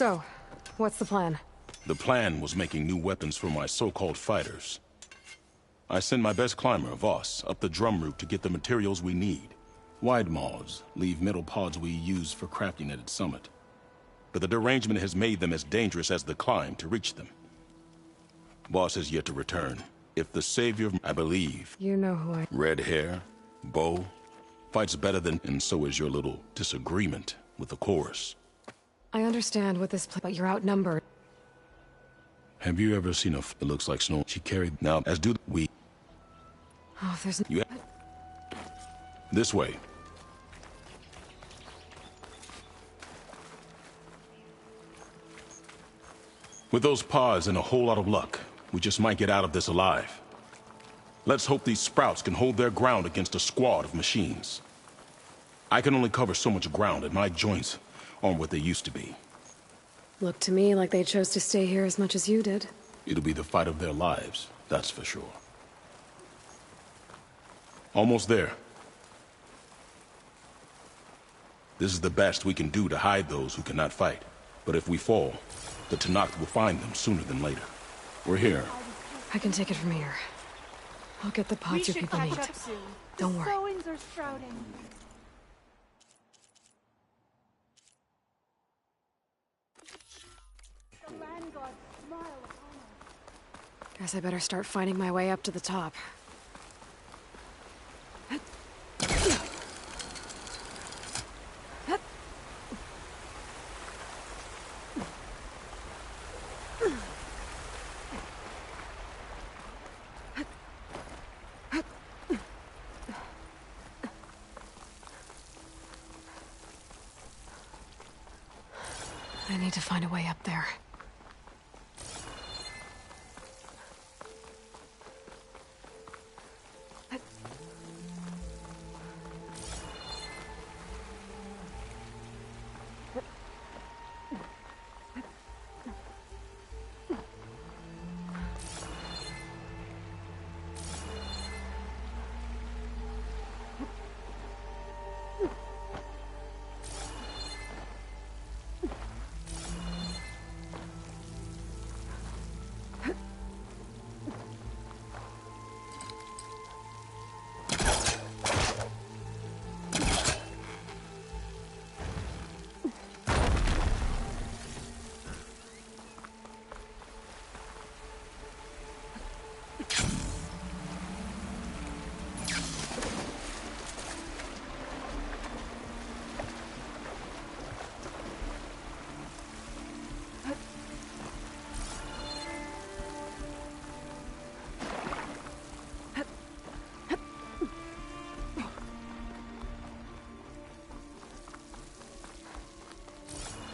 So, what's the plan? The plan was making new weapons for my so-called fighters. I send my best climber, Voss, up the drum route to get the materials we need. Wide maws leave metal pods we use for crafting at its summit. But the derangement has made them as dangerous as the climb to reach them. Boss has yet to return. If the savior, I believe... You know who I... Red hair, bow, fights better than... And so is your little disagreement with the chorus. I understand what this... But you're outnumbered. Have you ever seen it looks like snow? She carried... Now, as do we... Oh, there's... You... This way. With those pods and a whole lot of luck, we just might get out of this alive. Let's hope these sprouts can hold their ground against a squad of machines. I can only cover so much ground, and my joints aren't what they used to be. Looked to me like they chose to stay here as much as you did. It'll be the fight of their lives, that's for sure. Almost there. This is the best we can do to hide those who cannot fight. But if we fall, the Tanakh will find them sooner than later. We're here. I can take it from here. I'll get the pods your people need. Don't worry. Sowings are sprouting. The land gods smile upon us. Guess I better start finding my way up to the top. I need to find a way up there.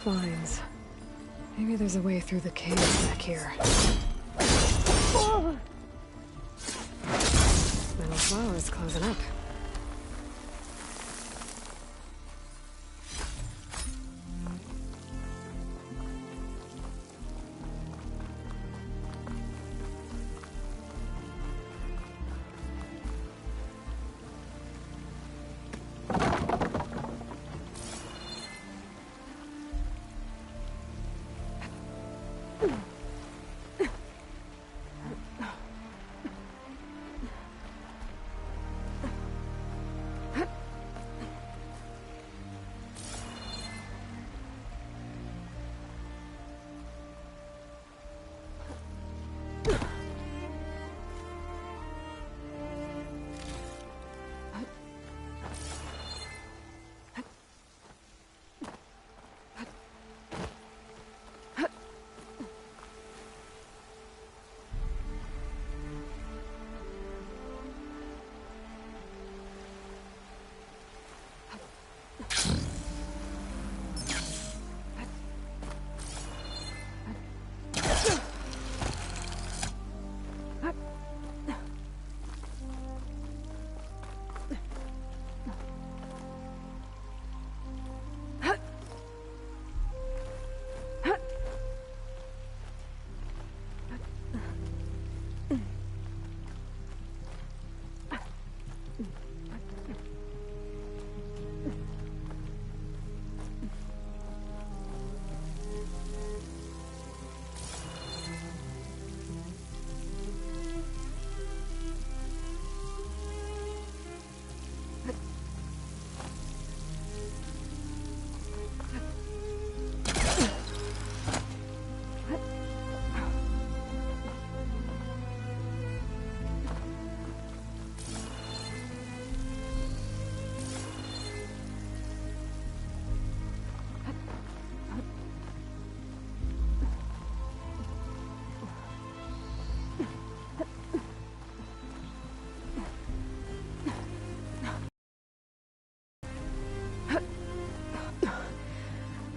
Vines. Maybe there's a way through the cave back here. Metal flowers closing up.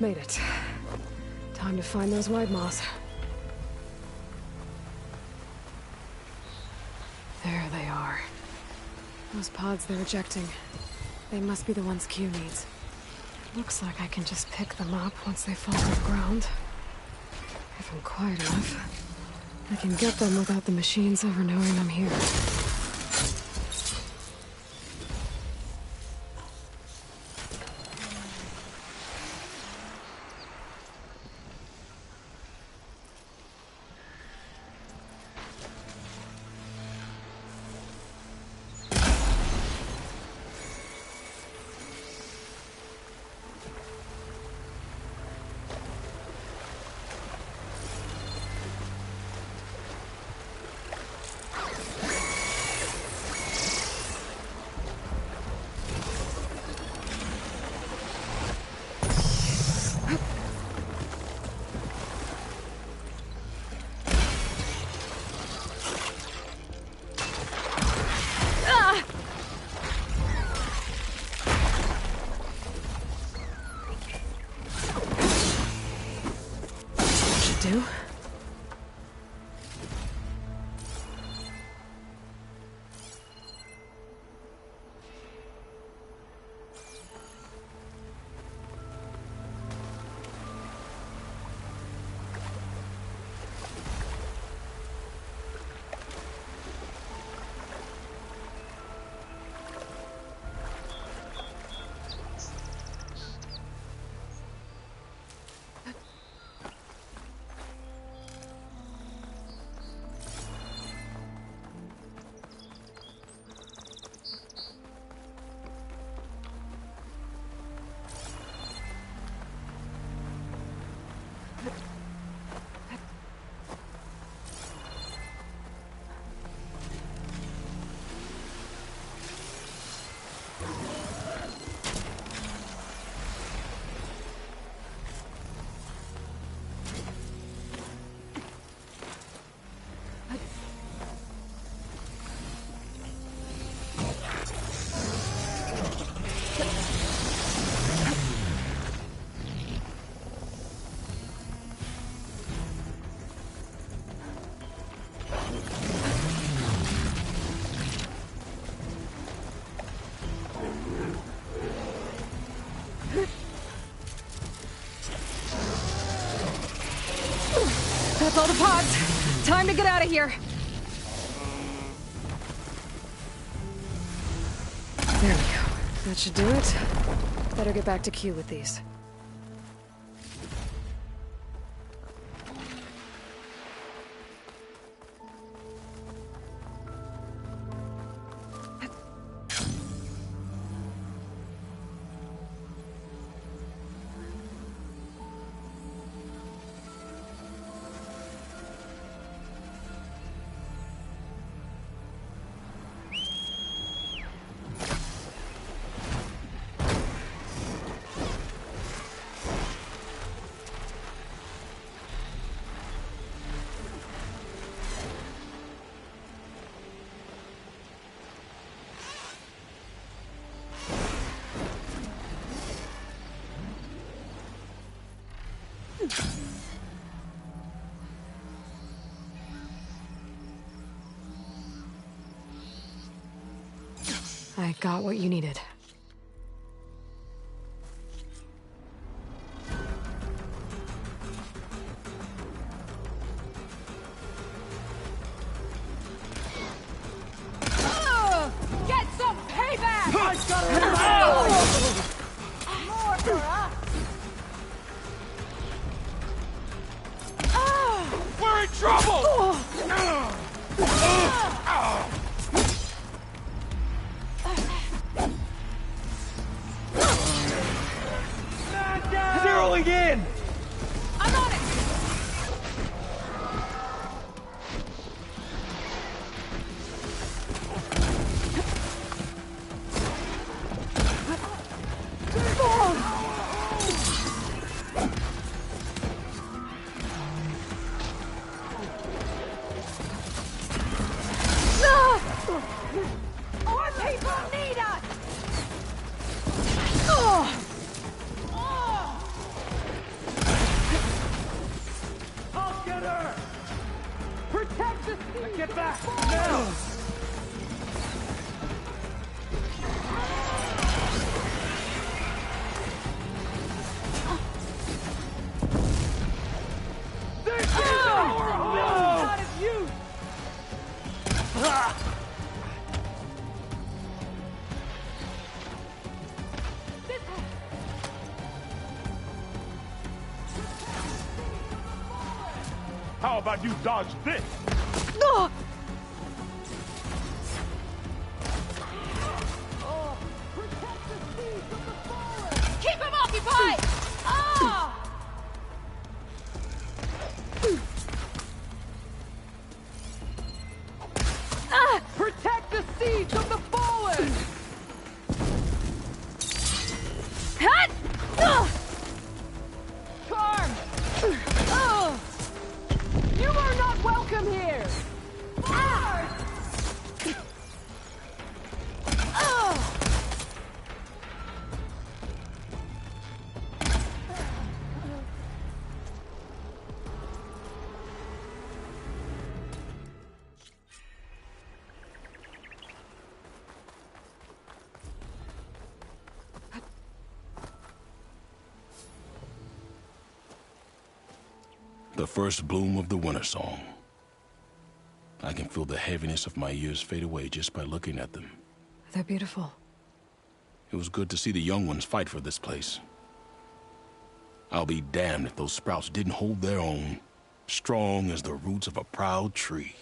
Made it. Time to find those wide maws. There they are. Those pods they're ejecting. They must be the ones Q needs. Looks like I can just pick them up once they fall to the ground. If I'm quiet enough, I can get them without the machines ever knowing I'm here. Do? That's all the pods. Time to get out of here. There we go. That should do it. Better get back to Q with these. I got what you needed. Get some payback! More for us! We're in trouble! Zeroing in! I'm on it! Our people need us! Get back! Now! This is our home! Not of you! How about you dodge this? No! Keep him occupied! Ah! Protect the seeds of the fallen! Hut! Charm! You are not welcome here! The first bloom of the winter song. I can feel the heaviness of my years fade away just by looking at them. They're beautiful. It was good to see the young ones fight for this place. I'll be damned if those sprouts didn't hold their own, strong as the roots of a proud tree.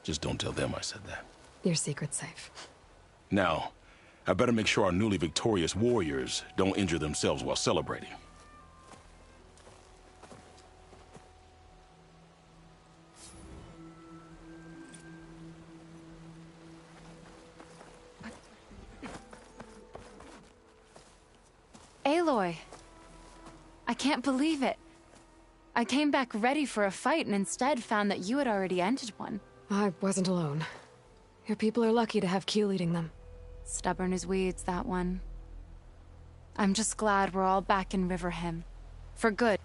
Just don't tell them I said that. Your secret's safe. Now, I better make sure our newly victorious warriors don't injure themselves while celebrating. Aloy, I can't believe it. I came back ready for a fight and instead found that you had already ended one. I wasn't alone. Your people are lucky to have Q leading them. Stubborn as weeds, that one. I'm just glad we're all back in Riverham. For good.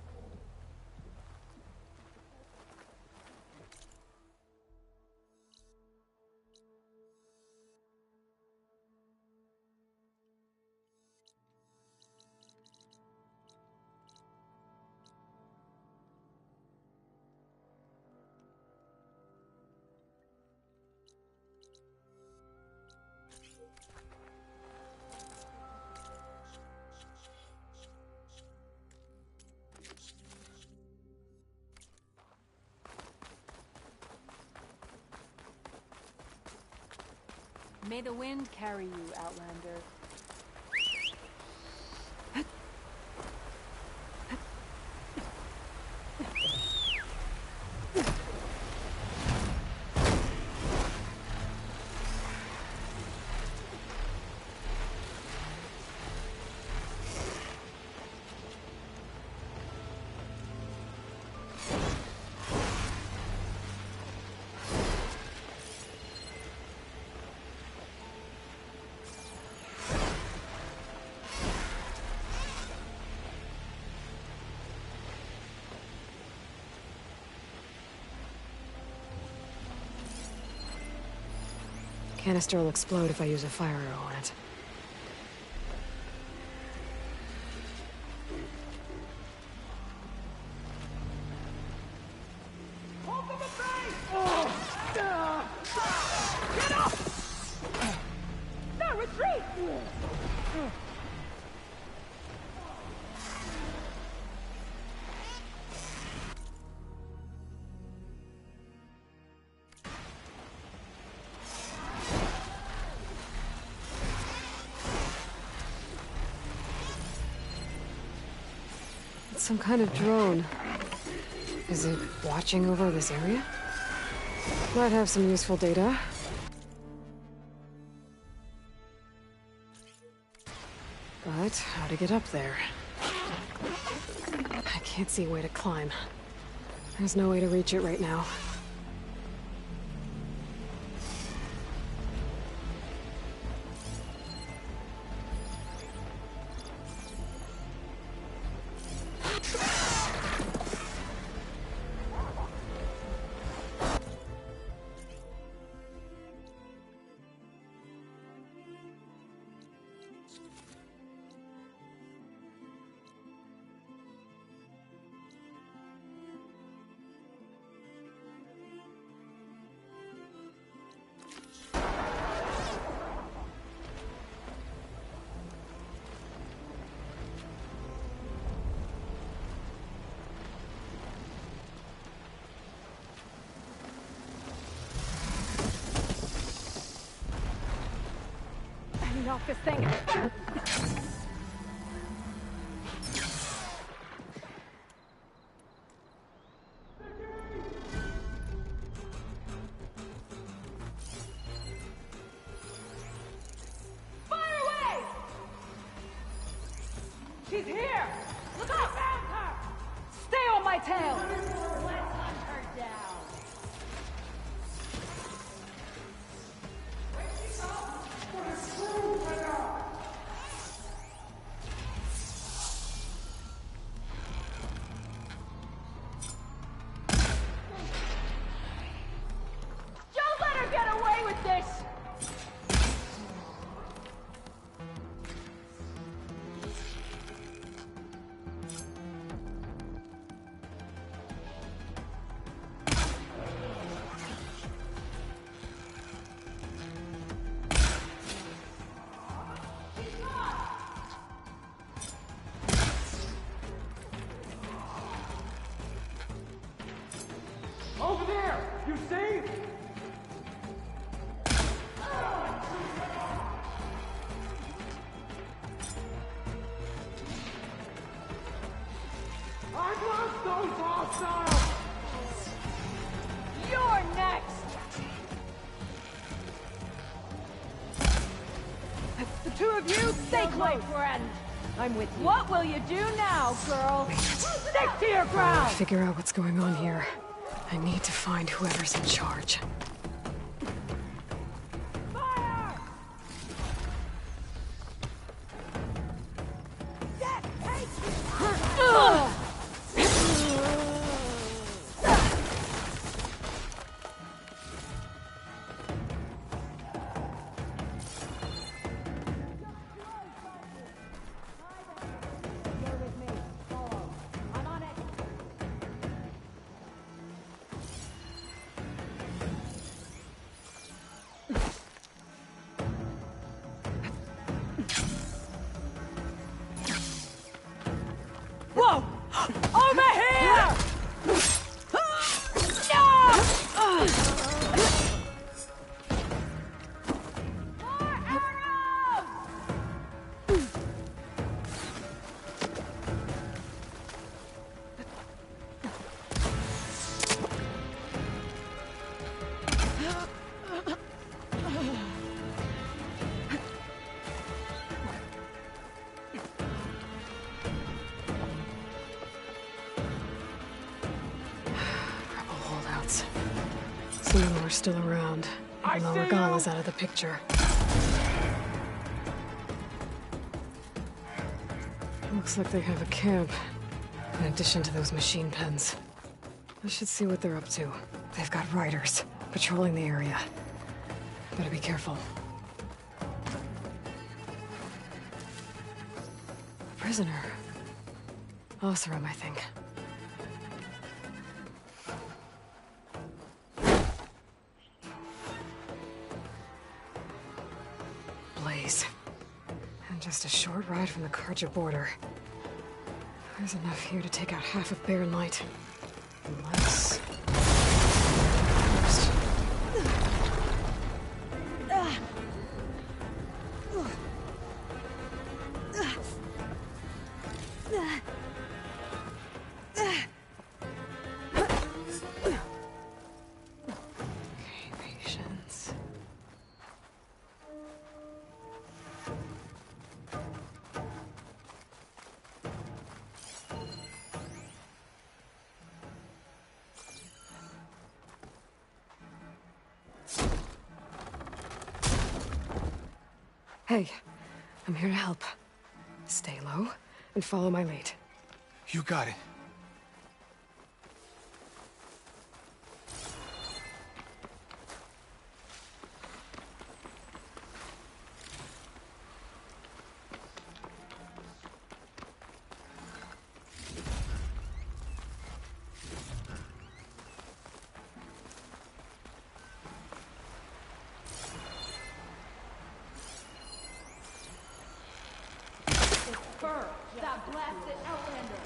May the wind carry you, Outlander. Canister will explode if I use a fire arrow on it. No, retreat! It's some kind of drone. Is it watching over this area? Might have some useful data. But how to get up there? I can't see a way to climb. There's no way to reach it right now. off this thing. Fire away! She's here! Look out! I found her! Stay on my tail! Let's hunt her down. Don't let her get away with this! Over there! You see? I've lost those hostiles! You're next! The two of you, stay close, friend. I'm with you. What will you do now, girl? Stick to your ground! Figure out what's going on here. I need to find whoever's in charge. Fire! Yes, You're with me. Follow. I'm on it. Whoa! Over here! More arrows! Rebel holdouts. Some of them are still around, even though Regala's out of the picture. Looks like they have a camp, in addition to those machine pens. I should see what they're up to. They've got riders patrolling the area. Better be careful. A prisoner. Oseram, I think. Blaze. And just a short ride from the Karja border. There's enough here to take out half of Bear Light. Unless... First. Okay, patience. Hey, I'm here to help. Stay low and follow my lead. You got it. Burn! That blasted Outlander!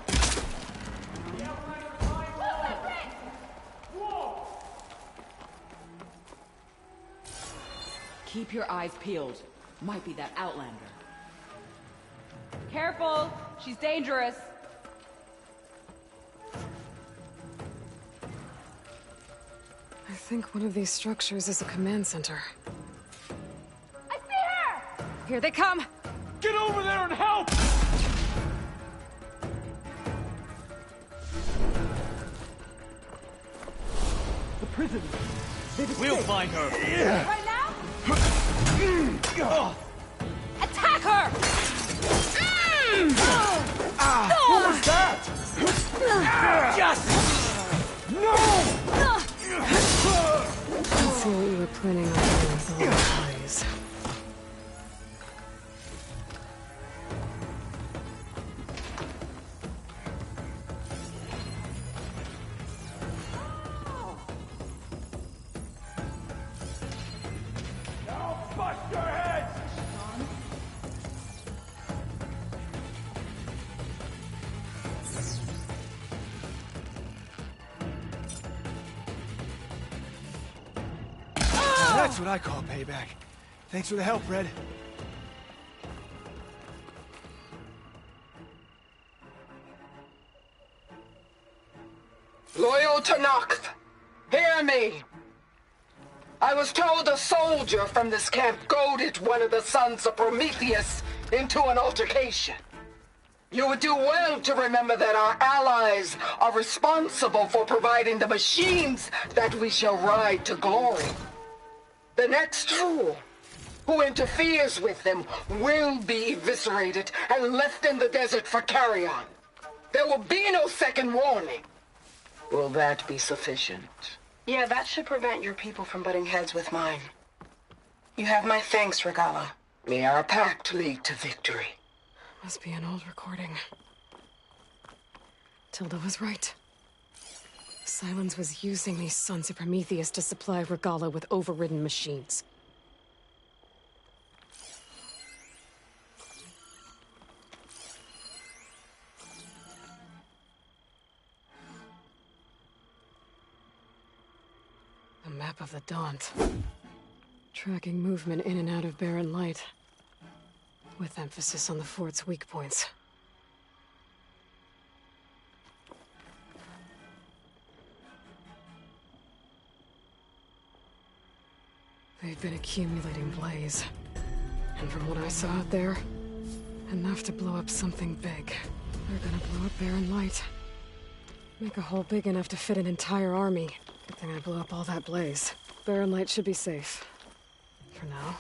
Keep your eyes peeled. Might be that Outlander. Careful! She's dangerous! I think one of these structures is a command center. I see her! Here they come! Get over there and help! The prison. We'll find her. Right now? Attack her! What was that? Just Let's see what you were planning on doing with all the plays. I'll bust your heads! That's what I call payback. Thanks for the help, Red. Loyal to Noct, hear me. I was told a soldier from this camp goaded one of the sons of Prometheus into an altercation. You would do well to remember that our allies are responsible for providing the machines that we shall ride to glory. The next fool who interferes with them will be eviscerated and left in the desert for carrion. There will be no second warning. Will that be sufficient? Yeah, that should prevent your people from butting heads with mine. You have my thanks, Regala. May our pact lead to victory. Must be an old recording. Tilda was right. Silence was using these sons of Prometheus to supply Regala with overridden machines. A map of the Daunt. Tracking movement in and out of barren light. With emphasis on the fort's weak points. They've been accumulating blaze. And from what I saw out there, enough to blow up something big. They're gonna blow up barren light. Make a hole big enough to fit an entire army. Good thing I blew up all that blaze. Barren light should be safe. For now.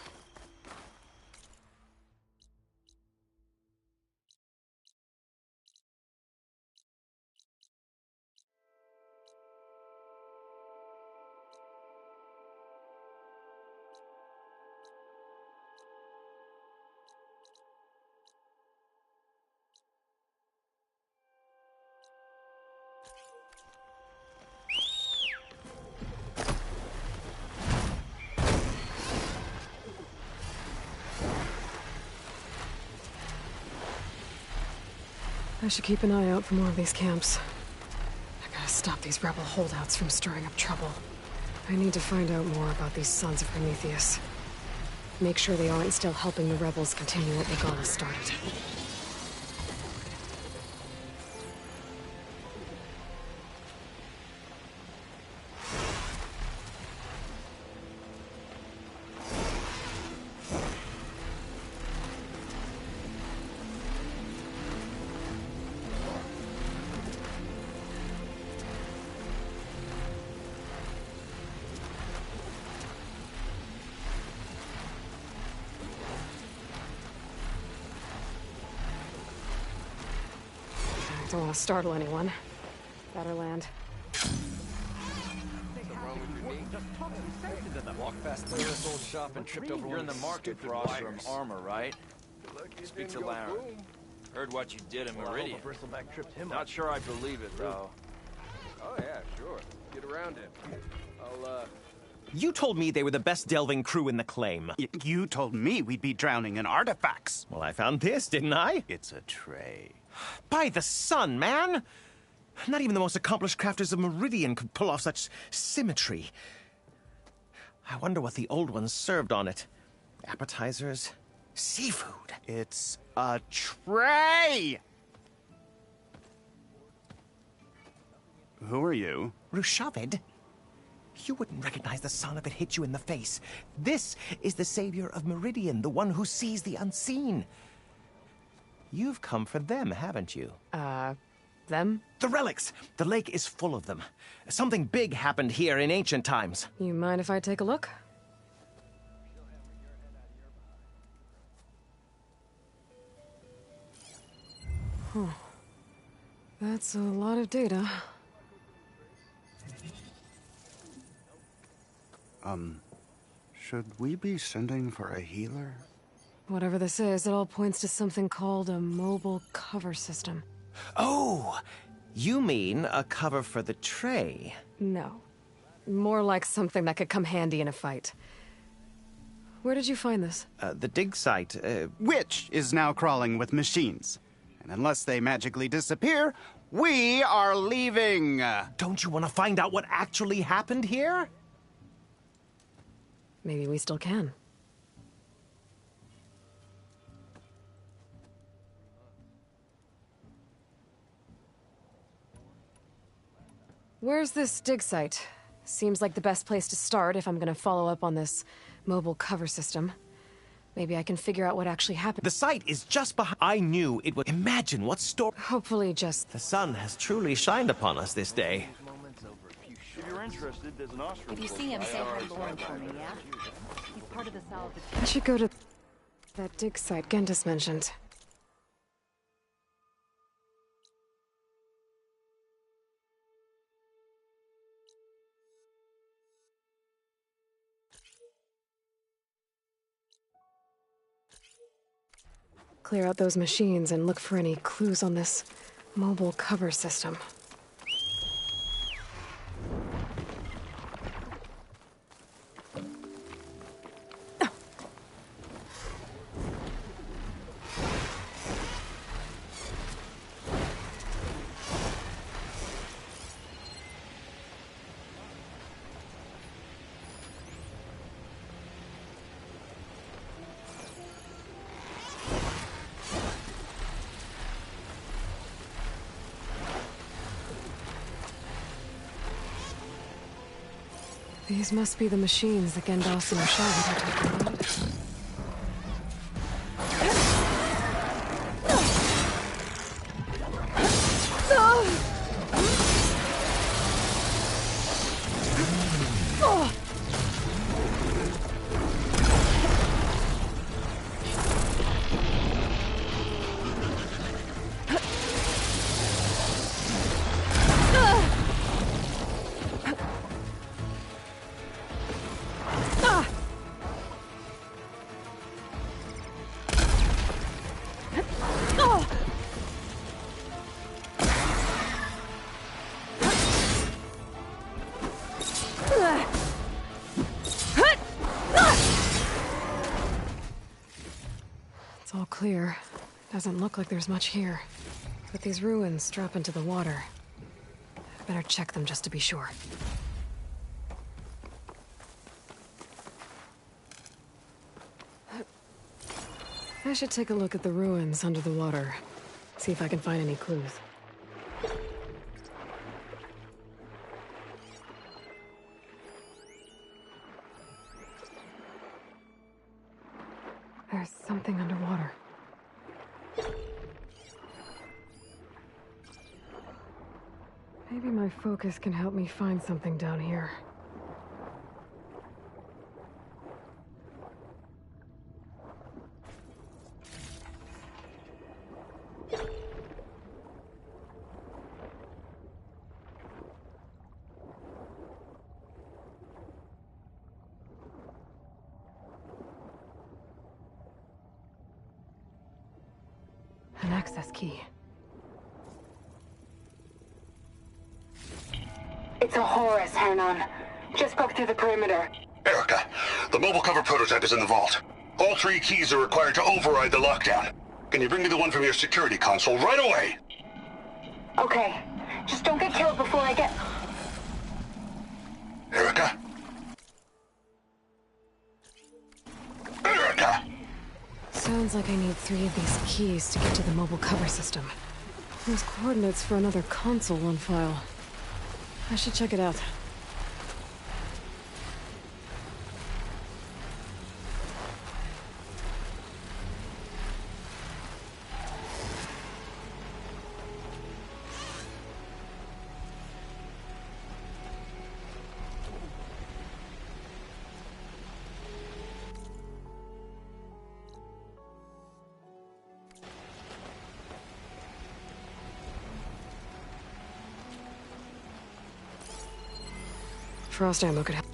I should keep an eye out for more of these camps. I gotta stop these rebel holdouts from stirring up trouble. I need to find out more about these sons of Prometheus. Make sure they aren't still helping the rebels continue what Regala started. Don't want to startle anyone. Better land. walk past the nearest old shop and tripped over. You're in the market for awesome armor, right? Speak to Laren. Heard what you did in Meridian. Not sure I believe it, though. Oh yeah, sure. Get around it. I'll, You told me they were the best delving crew in the claim. You told me we'd be drowning in artifacts. Well, I found this, didn't I? It's a tray. By the sun, man! Not even the most accomplished crafters of Meridian could pull off such symmetry. I wonder what the old ones served on it. Appetizers? Seafood. It's a tray! Who are you? Rushavid? You wouldn't recognize the sun if it hit you in the face. This is the savior of Meridian, the one who sees the unseen. You've come for them, haven't you? Them? The relics! The lake is full of them. Something big happened here in ancient times. You mind if I take a look? Huh. That's a lot of data. Should we be sending for a healer? Whatever this is, it all points to something called a mobile cover system. Oh! You mean a cover for the tray? No. More like something that could come handy in a fight. Where did you find this? The dig site, Which is now crawling with machines. And unless they magically disappear, we are leaving! Don't you want to find out what actually happened here? Maybe we still can. Where's this dig site? Seems like the best place to start if I'm gonna follow up on this mobile cover system. Maybe I can figure out what actually happened. The site is just behind. I knew it would. Imagine what story. Hopefully just... The sun has truly shined upon us this day. If you're interested, there's an ostrom. If you see him, say hi to Lauren for me, yeah? He's part of the salvage. I should go to that dig site Gendis mentioned. Clear out those machines and look for any clues on this mobile cover system. These must be the machines that Gendos and Rashad were talking about. It's all clear. Doesn't look like there's much here. But these ruins drop into the water. I better check them just to be sure. I should take a look at the ruins under the water. See if I can find any clues. There's something underwater. Maybe my focus can help me find something down here. An access key. It's a Horus, Hernon. Just broke through the perimeter. Erica, the mobile cover prototype is in the vault. All 3 keys are required to override the lockdown. Can you bring me the one from your security console right away? Okay. Just don't get killed before I get... Erica? Erica! So, Sounds like I need 3 of these keys to get to the mobile cover system. There's coordinates for another console on file. I should check it out. Frost ammo could help.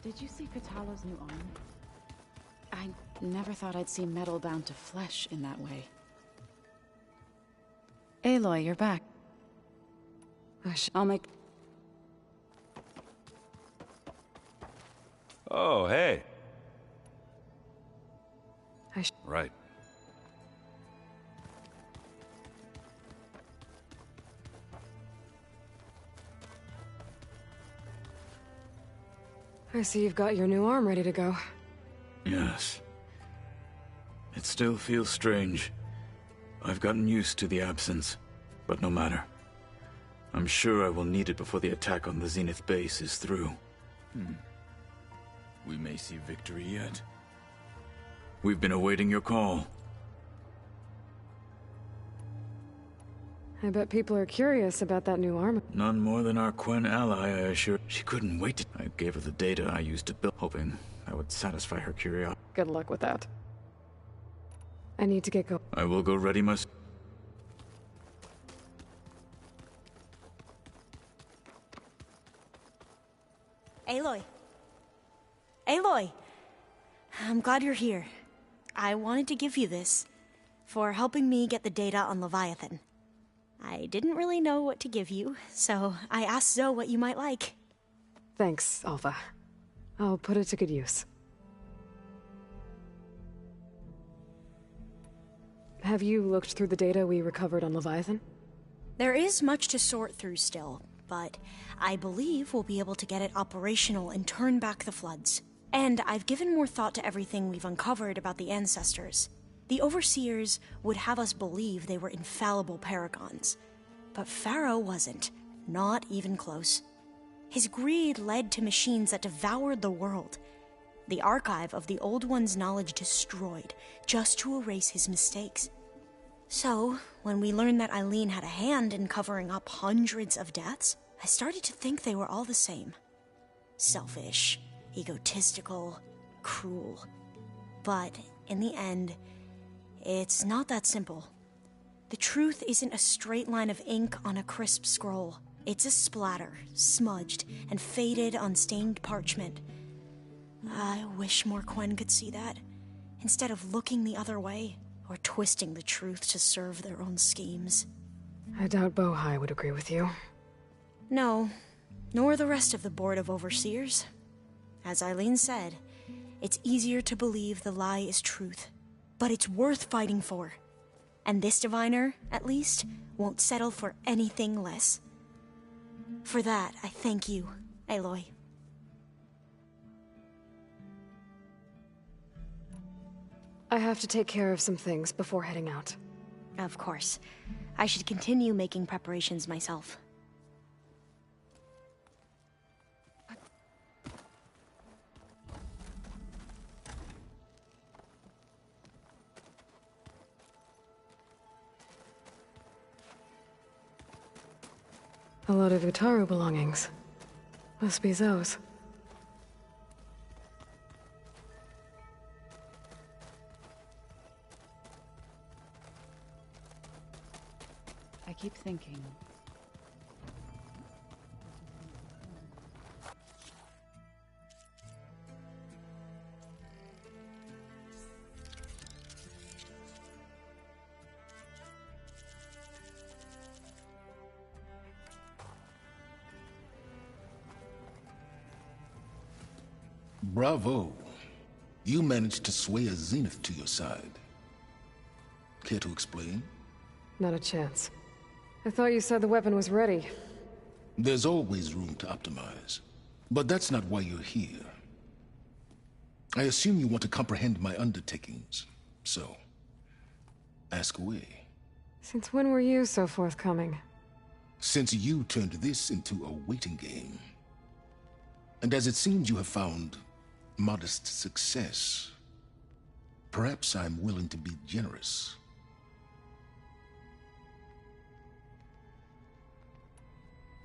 Did you see Katalo's new arm? I never thought I'd see metal bound to flesh in that way. Aloy, you're back. I'll make... Oh, hey. Right. I see you've got your new arm ready to go. Yes. It still feels strange. I've gotten used to the absence, but no matter. I'm sure I will need it before the attack on the Zenith base is through. We may see victory yet. We've been awaiting your call. I bet people are curious about that new arm. None more than our Quen ally, I assure. She couldn't wait to... I gave her the data I used to build, hoping that would satisfy her curiosity. Good luck with that. I need to get going. I will go ready my... Aloy. Aloy! I'm glad you're here. I wanted to give you this for helping me get the data on Leviathan. I didn't really know what to give you, so I asked Zoe what you might like. Thanks, Alva. I'll put it to good use. Have you looked through the data we recovered on Leviathan? There is much to sort through still, but I believe we'll be able to get it operational and turn back the floods. And I've given more thought to everything we've uncovered about the ancestors. The Overseers would have us believe they were infallible paragons. But Pharaoh wasn't. Not even close. His greed led to machines that devoured the world. The archive of the Old One's knowledge destroyed, just to erase his mistakes. So, when we learned that Eileen had a hand in covering up hundreds of deaths, I started to think they were all the same. Selfish, egotistical, cruel. But, in the end, it's not that simple. The truth isn't a straight line of ink on a crisp scroll. It's a splatter, smudged and faded on stained parchment. I wish more Quen could see that, instead of looking the other way, or twisting the truth to serve their own schemes. I doubt Bohai would agree with you. No, nor the rest of the Board of Overseers. As Eileen said, it's easier to believe the lie is truth. But it's worth fighting for. And this diviner, at least, won't settle for anything less. For that, I thank you, Aloy. I have to take care of some things before heading out. Of course. I should continue making preparations myself. A lot of Utaru belongings. Must be Zoe's. I keep thinking. Bravo. You managed to sway a Zenith to your side. Care to explain? Not a chance. I thought you said the weapon was ready. There's always room to optimize. But that's not why you're here. I assume you want to comprehend my undertakings. So, ask away. Since when were you so forthcoming? Since you turned this into a waiting game. And as it seems you have found modest success, perhaps I'm willing to be generous.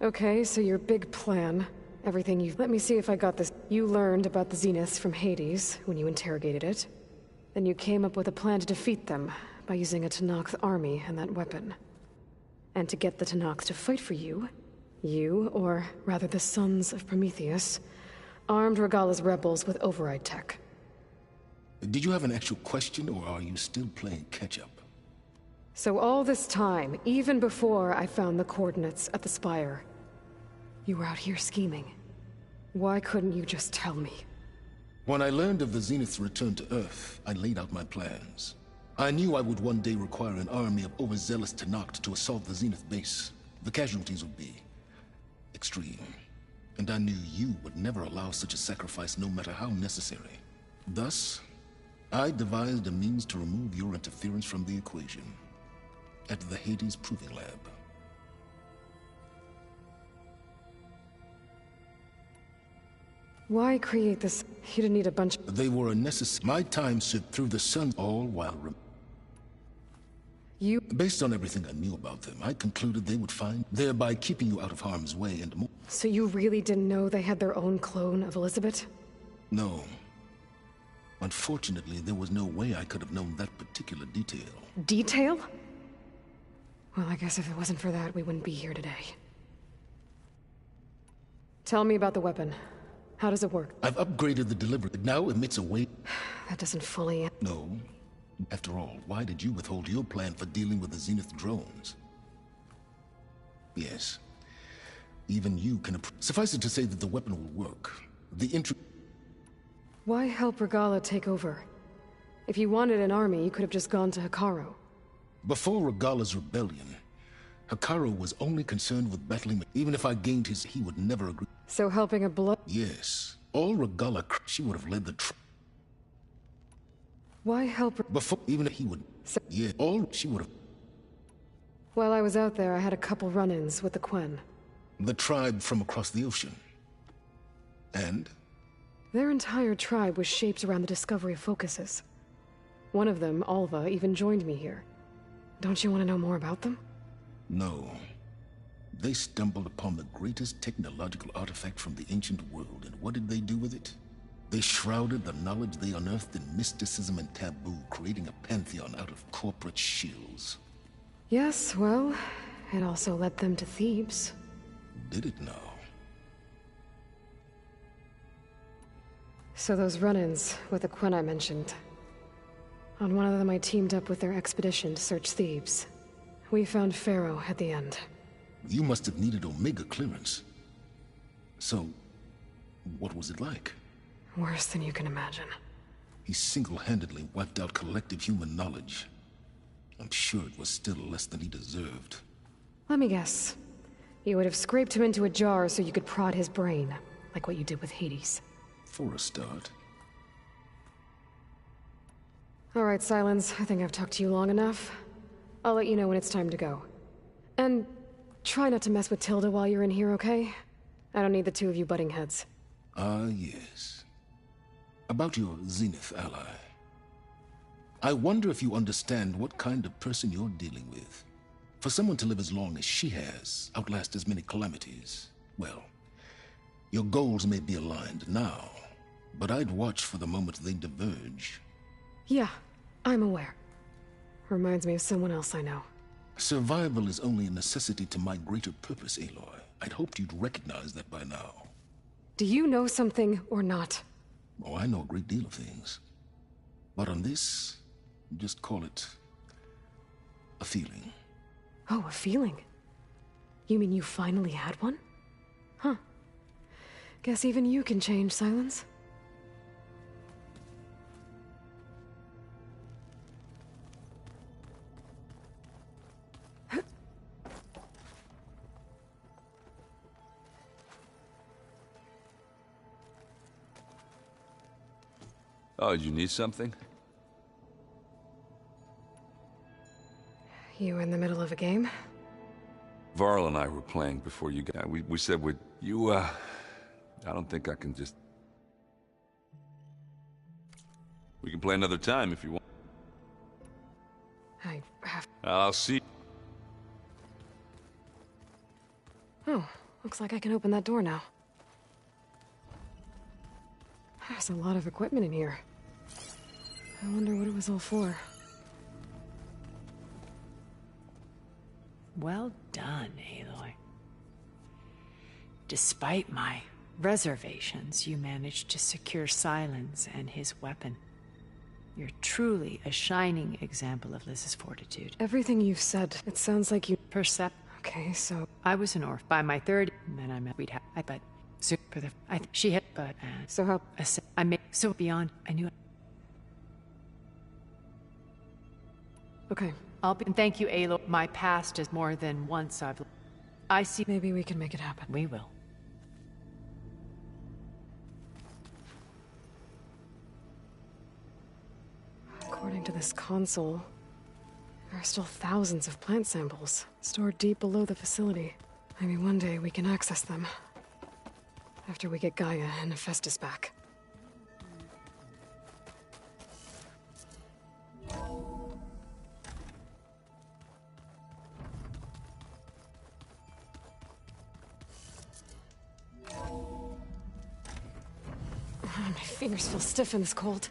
Okay, so your big plan, everything you've... Let me see if I got this. You learned about the Zeniths from Hades when you interrogated it. Then you came up with a plan to defeat them by using a Tenakth army and that weapon. And to get the Tenakth to fight for you, or rather the Sons of Prometheus, armed Regala's rebels with override tech. Did you have an actual question, or are you still playing catch-up? So all this time, even before I found the coordinates at the Spire, you were out here scheming. Why couldn't you just tell me? When I learned of the Zenith's return to Earth, I laid out my plans. I knew I would one day require an army of overzealous Tenakth to assault the Zenith base. The casualties would be extreme. And I knew you would never allow such a sacrifice, no matter how necessary. Thus, I devised a means to remove your interference from the equation. At the Hades Proving Lab. Why create this? You didn't need a bunch... They were a necessary... My time slipped through the sun, all while... Based on everything I knew about them, I concluded they would find, thereby keeping you out of harm's way and more. So you really didn't know they had their own clone of Elizabeth? No. Unfortunately, there was no way I could have known that particular detail. Detail? Well, I guess if it wasn't for that, we wouldn't be here today. Tell me about the weapon. How does it work? I've upgraded the delivery. It now emits a wave... That doesn't fully... No. After all, why did you withhold your plan for dealing with the Zenith drones? Yes. Even you can suffice it to say that the weapon will work. Why help Regala take over? If you wanted an army, you could have just gone to Hikaru. Before Regala's rebellion, Hikaru was only concerned with battling me. Even if I gained his, he would never agree. So helping a blood... Yes. All Regala, she would have led the Why help her? Before, even if he would... Yeah, all she would have... While I was out there, I had a couple run-ins with the Quen. The tribe from across the ocean. And? Their entire tribe was shaped around the discovery of focuses. One of them, Alva, even joined me here. Don't you want to know more about them? No. They stumbled upon the greatest technological artifact from the ancient world, and what did they do with it? They shrouded the knowledge they unearthed in mysticism and taboo, creating a pantheon out of corporate shills. Yes, well, it also led them to Thebes. Did it now? So those run-ins with the Quen I mentioned. On one of them I teamed up with their expedition to search Thebes. We found Pharaoh at the end. You must have needed Omega clearance. So, what was it like? Worse than you can imagine. He single-handedly wiped out collective human knowledge. I'm sure it was still less than he deserved. Let me guess. You would have scraped him into a jar so you could prod his brain, like what you did with Hades. For a start. All right, Silence. I think I've talked to you long enough. I'll let you know when it's time to go. And try not to mess with Tilda while you're in here, okay? I don't need the two of you butting heads. Ah, yes. About your Zenith ally. I wonder if you understand what kind of person you're dealing with. For someone to live as long as she has, outlast as many calamities, well, your goals may be aligned now, but I'd watch for the moment they diverge. Yeah, I'm aware. Reminds me of someone else I know. Survival is only a necessity to my greater purpose, Aloy. I'd hoped you'd recognize that by now. Do you know something or not? Oh, I know a great deal of things. But on this, just call it a feeling. Oh, a feeling? You mean you finally had one? Huh. Guess even you can change, Silence. Oh, did you need something? You in the middle of a game? Varl and I were playing before you got... We said we'd... I don't think I can just... We can play another time if you want. I have... I'll see... Oh, looks like I can open that door now. There's a lot of equipment in here. I wonder what it was all for. Well done, Aloy. Despite my reservations, you managed to secure Silence and his weapon. You're truly a shining example of Liz's fortitude. Everything you've said, it sounds like you... Okay, so... I was an orphan. By my third, and then I met... but... So, for the... she hit, but... so how... I made... So beyond... I knew... Okay. And thank you, Aloy. My past is more than once I've... I see... Maybe we can make it happen. We will. According to this console, there are still thousands of plant samples stored deep below the facility. Maybe one day we can access them. After we get Gaia and Hephaestus back. My fingers feel stiff in this cold.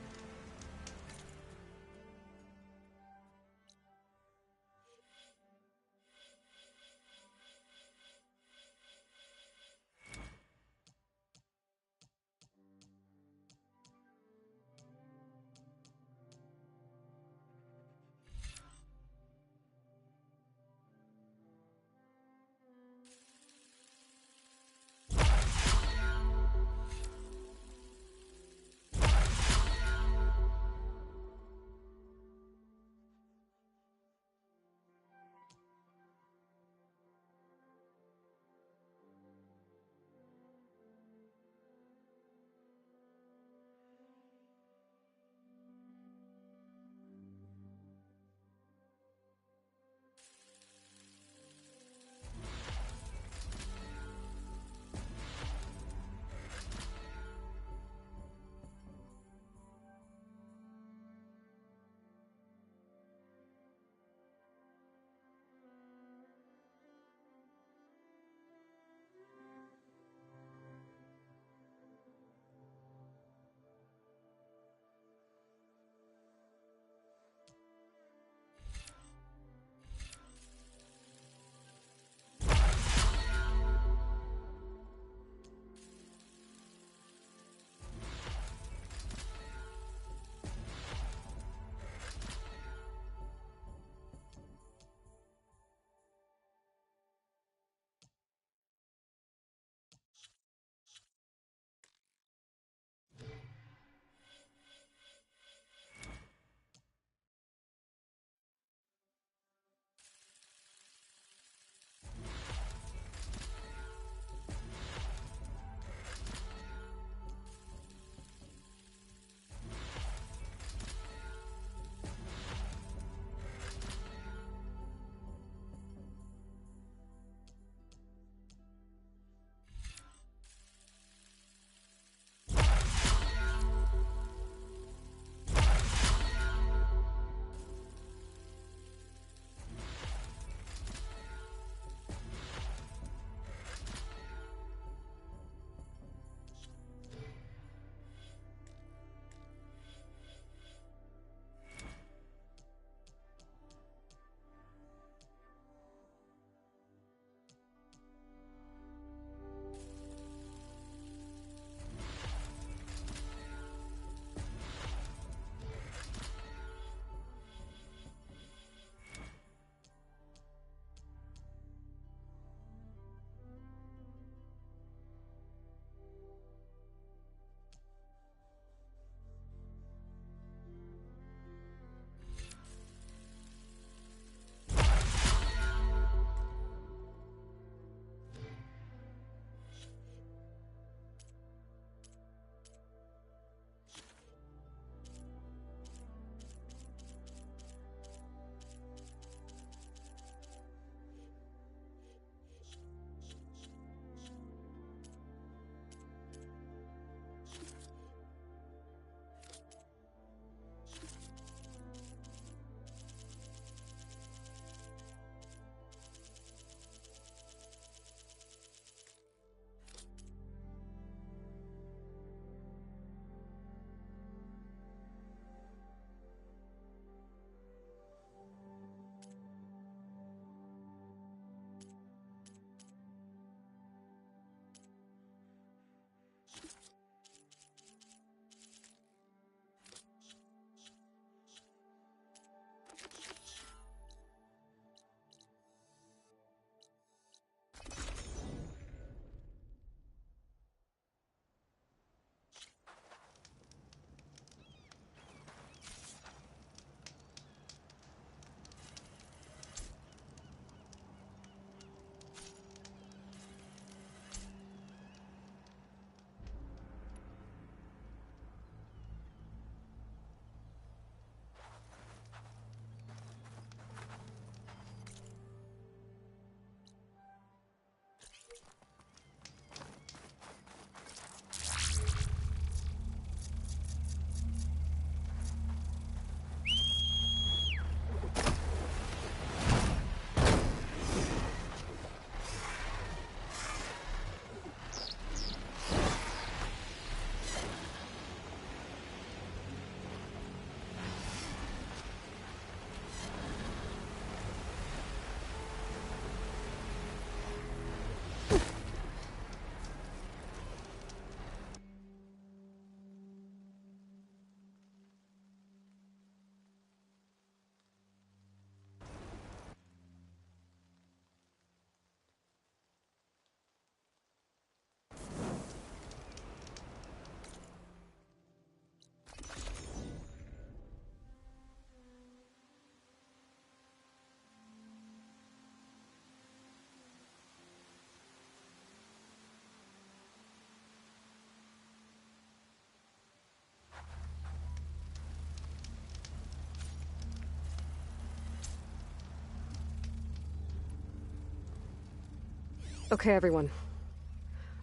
Okay, everyone.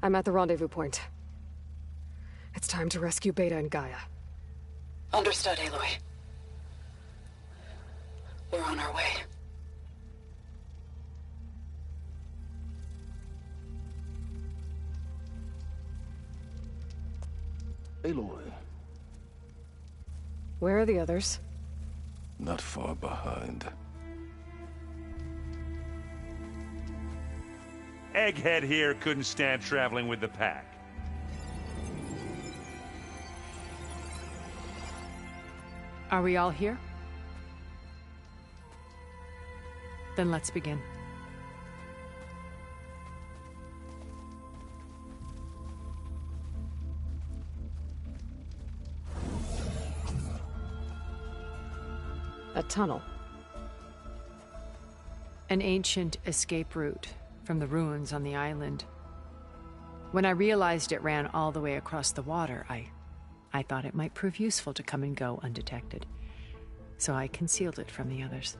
I'm at the rendezvous point. It's time to rescue Beta and Gaia. Understood, Aloy. We're on our way. Aloy. Where are the others? Not far behind. Egghead here couldn't stand traveling with the pack. Are we all here? Then let's begin. A tunnel. An ancient escape route from the ruins on the island. When I realized it ran all the way across the water, I thought it might prove useful to come and go undetected. So I concealed it from the others.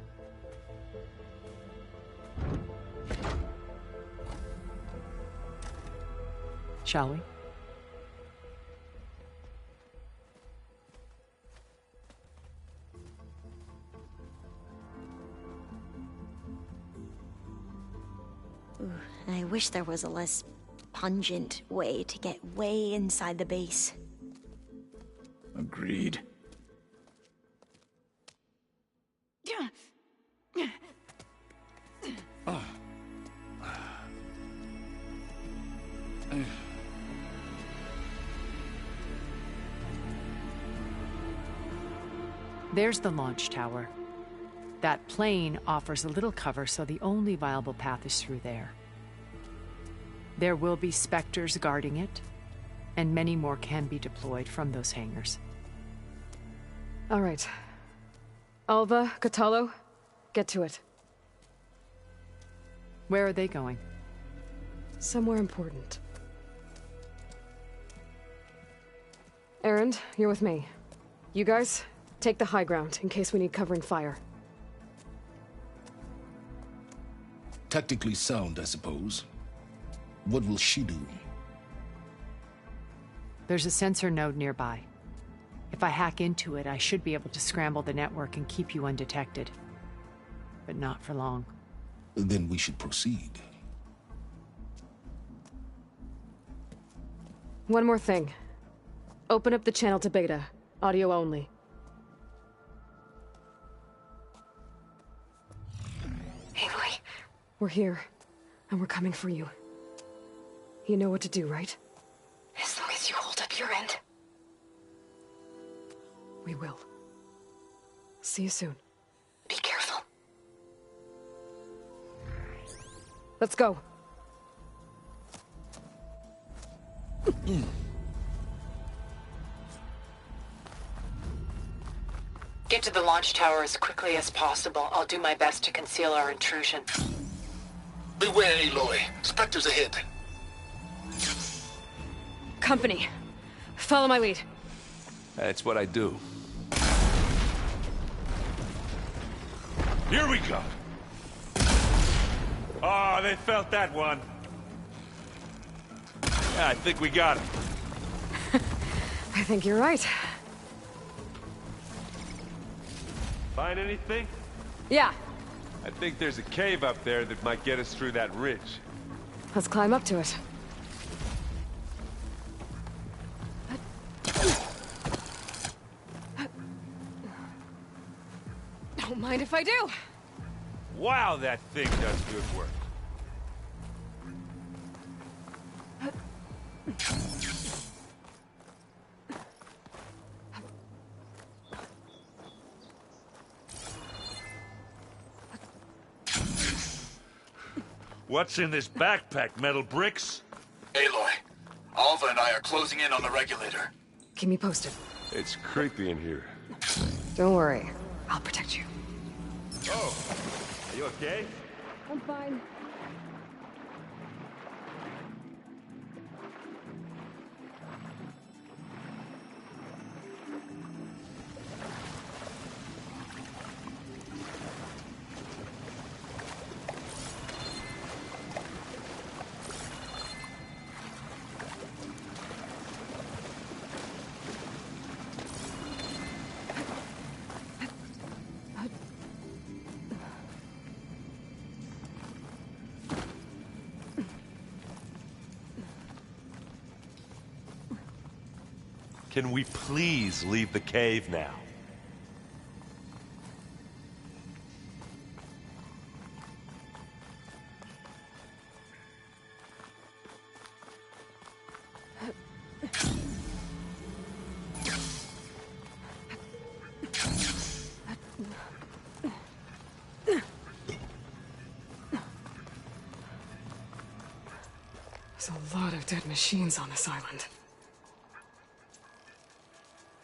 Shall we? Ooh, I wish there was a less pungent way to get way inside the base. Agreed. There's the launch tower. That plane offers a little cover, so the only viable path is through there. There will be Spectres guarding it, and many more can be deployed from those hangars. All right. Alva, Catalo, get to it. Where are they going? Somewhere important. Erend, you're with me. You guys, take the high ground in case we need covering fire. Tactically sound, I suppose. What will she do? There's a sensor node nearby. If I hack into it, I should be able to scramble the network and keep you undetected. But not for long. Then we should proceed. One more thing. Open up the channel to Beta. Audio only. Aloy. We're here, and we're coming for you. You know what to do, right? As long as you hold up your end. We will. See you soon. Be careful. Let's go. Get to the launch tower as quickly as possible. I'll do my best to conceal our intrusion. Beware, Aloy. Spectres ahead. Company. Follow my lead. That's what I do. Here we go. Oh, they felt that one. Yeah, I think we got him. I think you're right. Find anything? Yeah. I think there's a cave up there that might get us through that ridge. Let's climb up to it. Don't mind if I do. Wow, that thing does good work. What's in this backpack, metal bricks? Aloy, Alva and I are closing in on the regulator. Keep me posted. It's creepy in here. Don't worry. I'll protect you. Oh, are you okay? I'm fine. Can we please leave the cave now? There's a lot of dead machines on this island.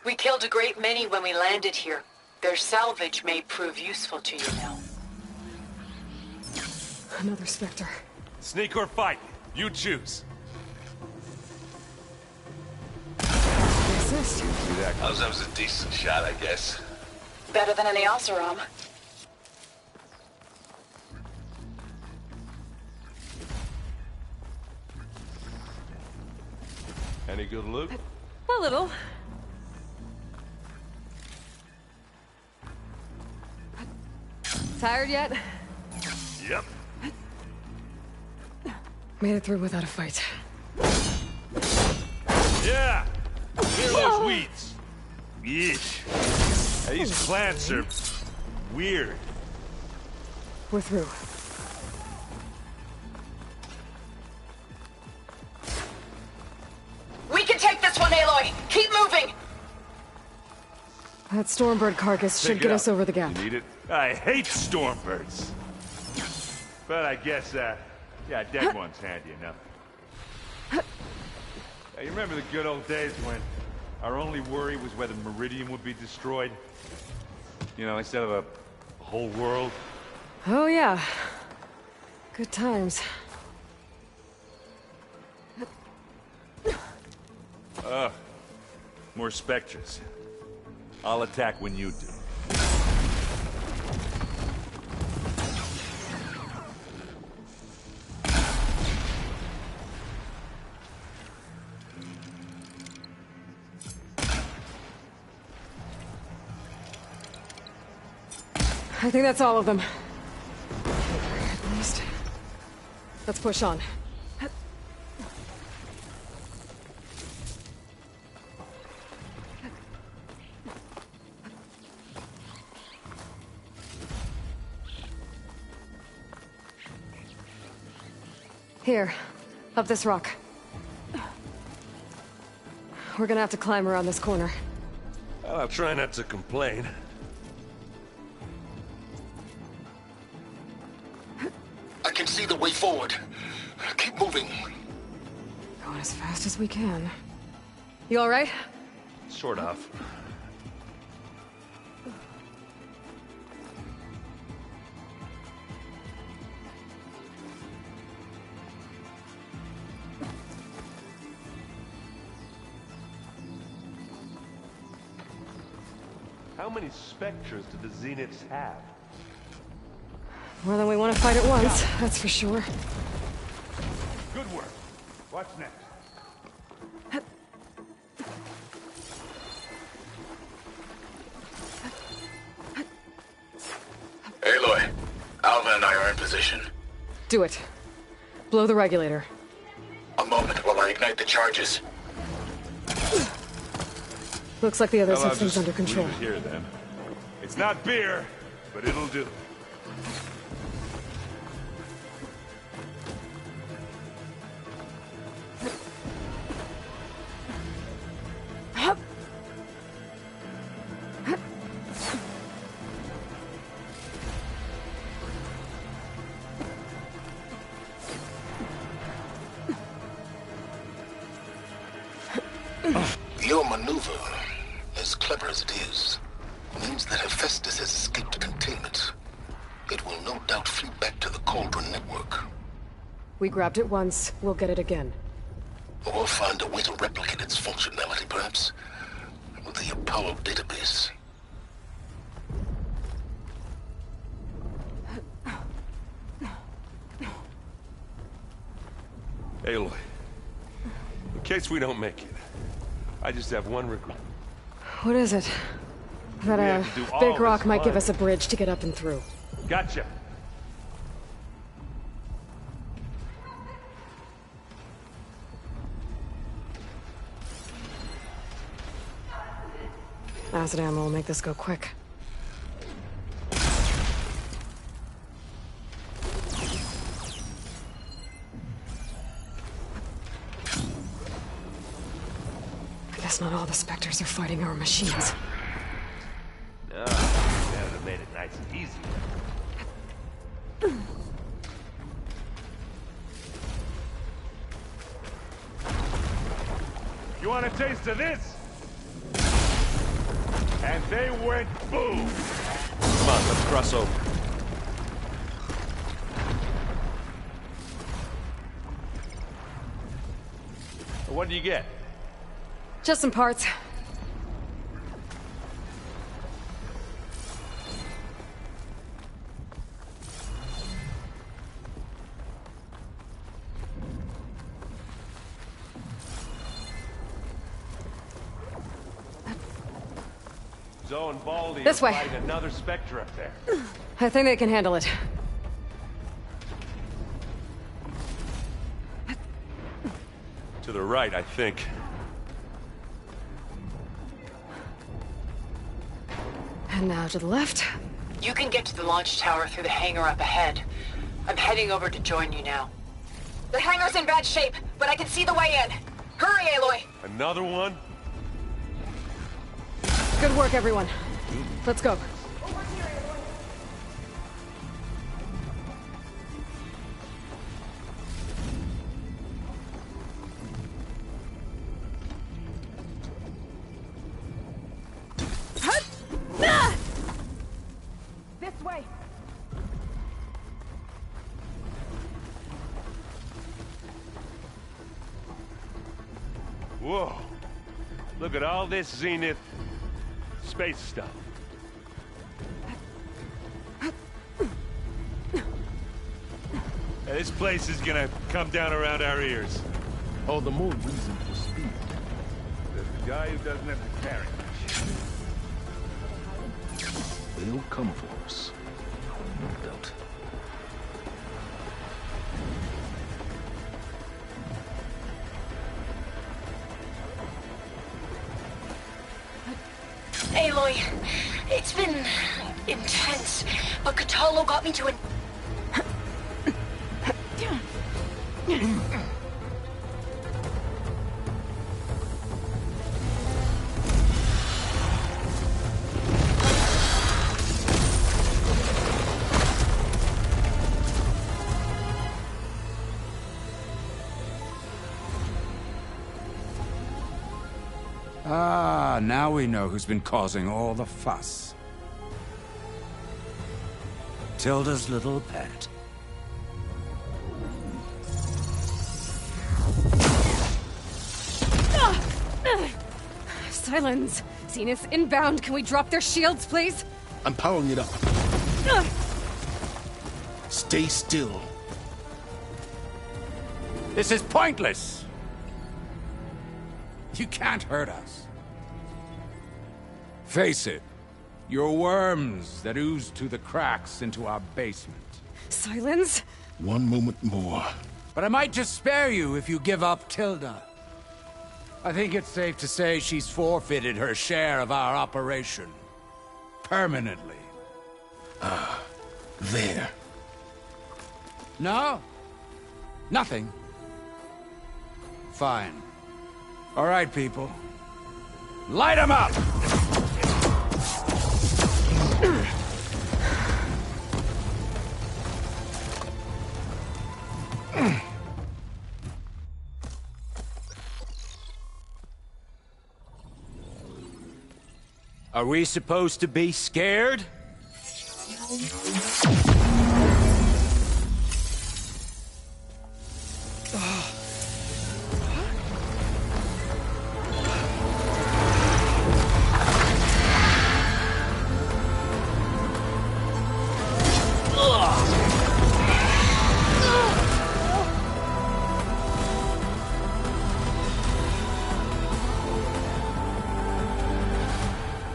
We killed a great many when we landed here. Their salvage may prove useful to you now. Another Spectre. Sneak or fight? You choose. Assist. That was a decent shot, I guess. Better than any Oseram. Any good loot? A little. Tired yet? Yep. Made it through without a fight. Yeah! Clear those weeds! Yeesh. These plants are... weird. We're through. We can take this one, Aloy! Keep moving! That Stormbird carcass should get us over the gap. You need it? I hate Stormbirds. But I guess, yeah, dead one's handy enough. Hey, you remember the good old days when our only worry was whether Meridian would be destroyed? You know, instead of a whole world? Oh, yeah. Good times. More Spectres. I'll attack when you do. I think that's all of them. At least. Let's push on. Here, up this rock. We're gonna have to climb around this corner. I'll try not to complain. I can see the way forward. Keep moving. Going as fast as we can. You all right? Sort of. How many Spectres do the Zeniths have? More than we want to fight at once, that's for sure. Good work. What's next? Aloy, Alva and I are in position. Do it. Blow the regulator. A moment while I ignite the charges. Looks like the others Well, have things I'll under just control. leave it here then. It's not beer, but it'll do. Your maneuver, as clever as it is, means that Hephaestus has escaped containment. It will no doubt flee back to the Cauldron network. We grabbed it once, we'll get it again. Or find a way to replicate its functionality, perhaps, with the Apollo database. Aloy, in case we don't make it, I just have one regret. What is it? That We a have to do all big rock this might give climbing. us a bridge to get up and through. Gotcha. Acid ammo will make this go quick. I guess not all the Spectres are fighting our machines. No, that would have made it nice and easy. You want a taste of this? And they went boom! Come on, let's cross over. What do you get? Just some parts. Zoe and Baldy This are way. fighting another Spectre up there. I think they can handle it. To the right, I think. And now to the left. You can get to the launch tower through the hangar up ahead. I'm heading over to join you now. The hangar's in bad shape, but I can see the way in. Hurry, Aloy! Another one? Good work, everyone. Let's go. This way! Whoa. Look at all this Zenith space stuff. This place is gonna come down around our ears. All the more reason for speed. There's a guy who doesn't have to carry much. They'll come for us. No doubt. Aloy, it's been intense, but Catalo got me to an... Ah, now we know who's been causing all the fuss. Tilda's little pet. Silence! Zenith inbound. Can we drop their shields, please? I'm powering it up. Stay still. This is pointless! You can't hurt us. Face it, you're worms that ooze through the cracks into our basement. Silence? One moment more. But I might just spare you if you give up Tilda. I think it's safe to say she's forfeited her share of our operation. Permanently. Ah, there. No? Nothing? Fine. All right, people. Light 'em up! Are we supposed to be scared?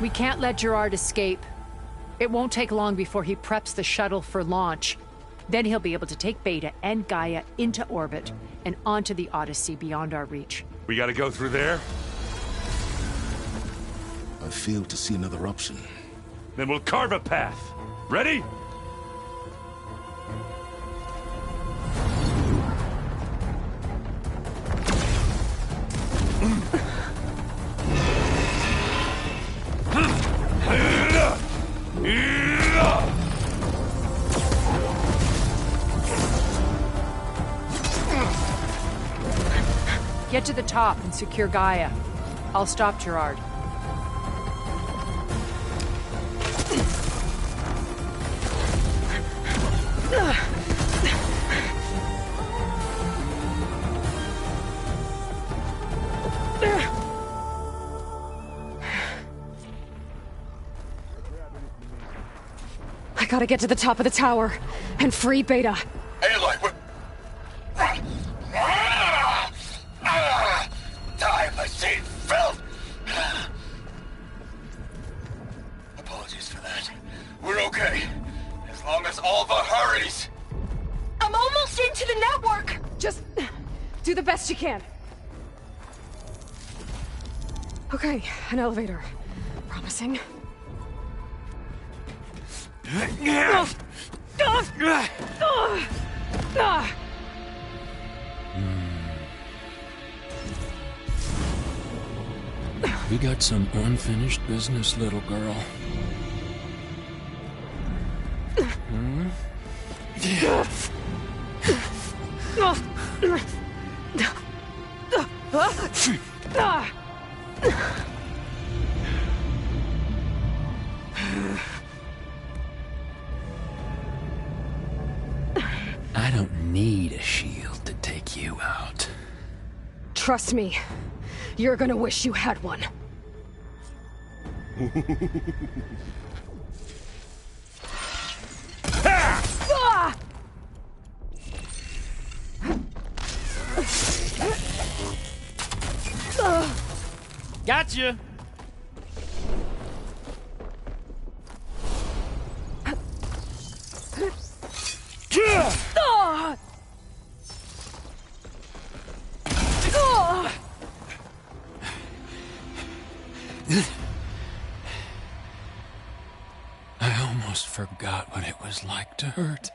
We can't let Gerard escape. It won't take long before he preps the shuttle for launch. Then he'll be able to take Beta and Gaia into orbit and onto the Odyssey beyond our reach. We gotta go through there? I fail to see another option. Then we'll carve a path. Ready? Get to the top and secure Gaia. I'll stop Gerard. I gotta get to the top of the tower and free Beta. Aloy, what? Time I see filth. Apologies for that. We're okay. As long as Alva hurries. I'm almost into the network! Just do the best you can. Okay, an elevator. Promising. We got some unfinished business, little girl. Hmm? I don't need a shield to take you out. Trust me, you're gonna wish you had one. Gotcha! I almost forgot what it was like to hurt.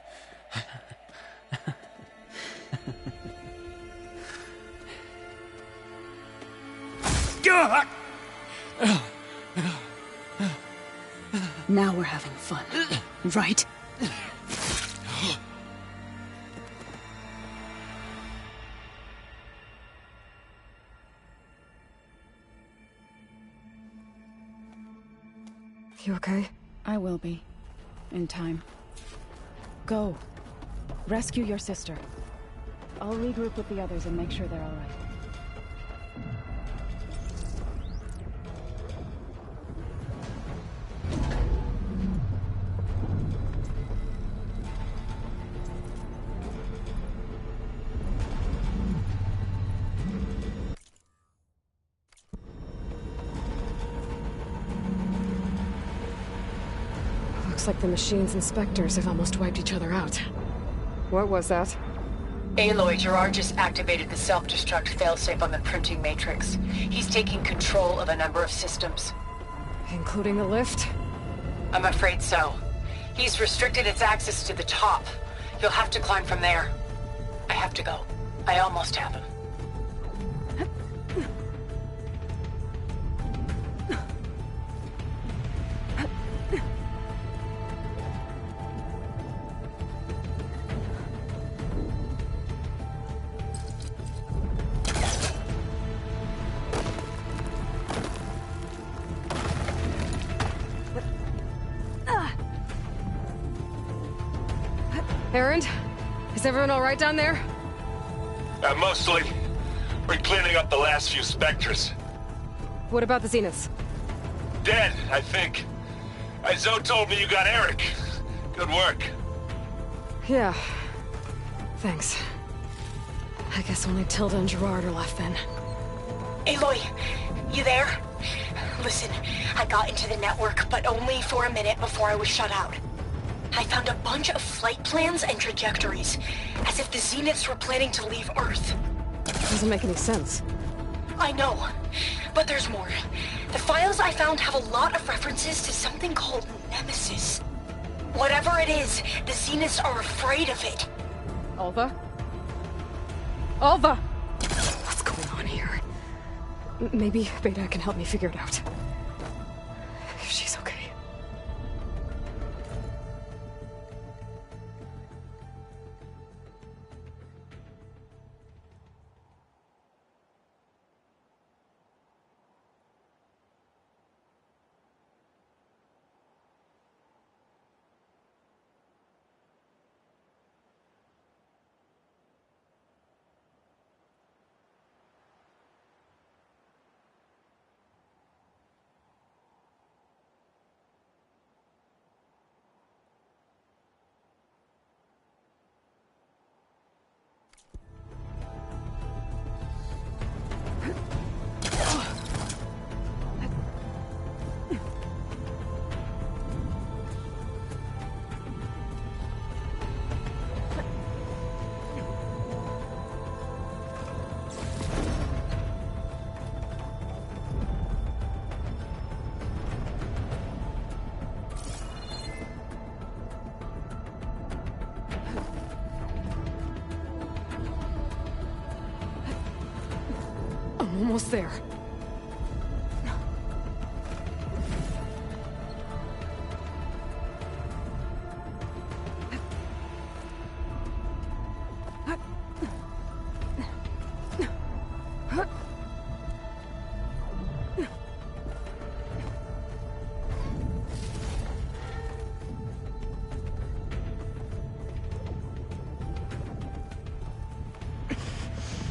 Now we're having fun, right? You okay? I will be. In time. Go. Rescue your sister. I'll regroup with the others and make sure they're all right. Looks like the machine's inspectors have almost wiped each other out. What was that? Aloy, Gerard just activated the self-destruct failsafe on the printing matrix. He's taking control of a number of systems. Including the lift? I'm afraid so. He's restricted its access to the top. You'll have to climb from there. I have to go. I almost have him. Erend? Is everyone all right down there? Mostly. We're cleaning up the last few specters. What about the Zeniths? Dead, I think. Zoe told me you got Eric. Good work. Yeah. Thanks. I guess only Tilda and Gerard are left then. Aloy, you there? Listen, I got into the network, but only for a minute before I was shut out. I found a bunch of flight plans and trajectories, as if the Zeniths were planning to leave Earth. Doesn't make any sense. I know, but there's more. The files I found have a lot of references to something called Nemesis. Whatever it is, the Zeniths are afraid of it. Alva? Alva! What's going on here? Maybe Beta can help me figure it out. If she's okay. Almost there.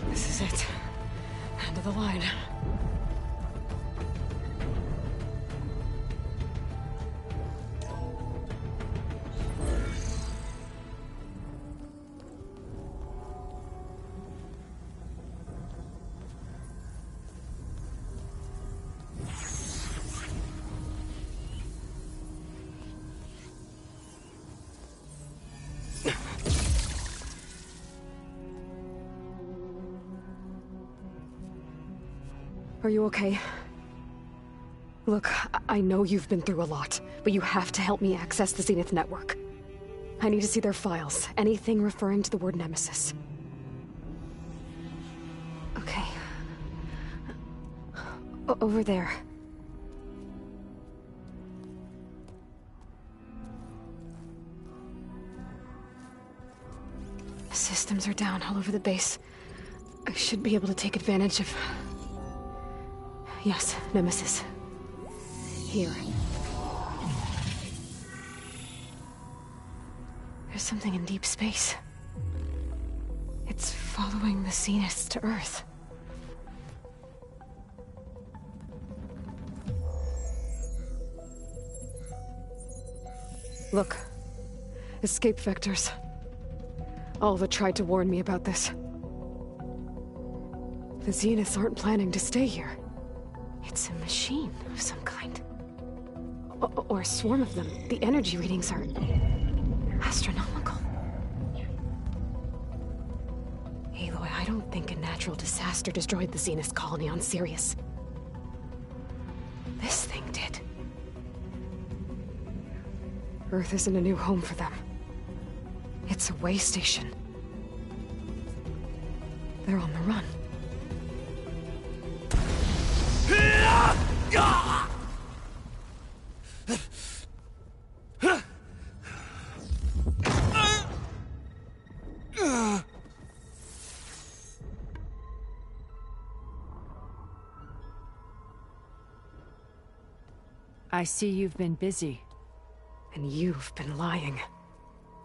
This is it. End of the line. Are you okay? Look, I know you've been through a lot, but you have to help me access the Zenith network. I need to see their files, anything referring to the word Nemesis. Okay. Over there. Systems are down all over the base. I should be able to take advantage of... Yes, Nemesis. Here. There's something in deep space. It's following the Zeniths to Earth. Look. Escape vectors. Alva tried to warn me about this. The Zeniths aren't planning to stay here. It's a machine of some kind. Or a swarm of them. The energy readings are... astronomical. Aloy, I don't think a natural disaster destroyed the Zenith colony on Sirius. This thing did. Earth isn't a new home for them. It's a way station. They're on the run. I see you've been busy. And you've been lying.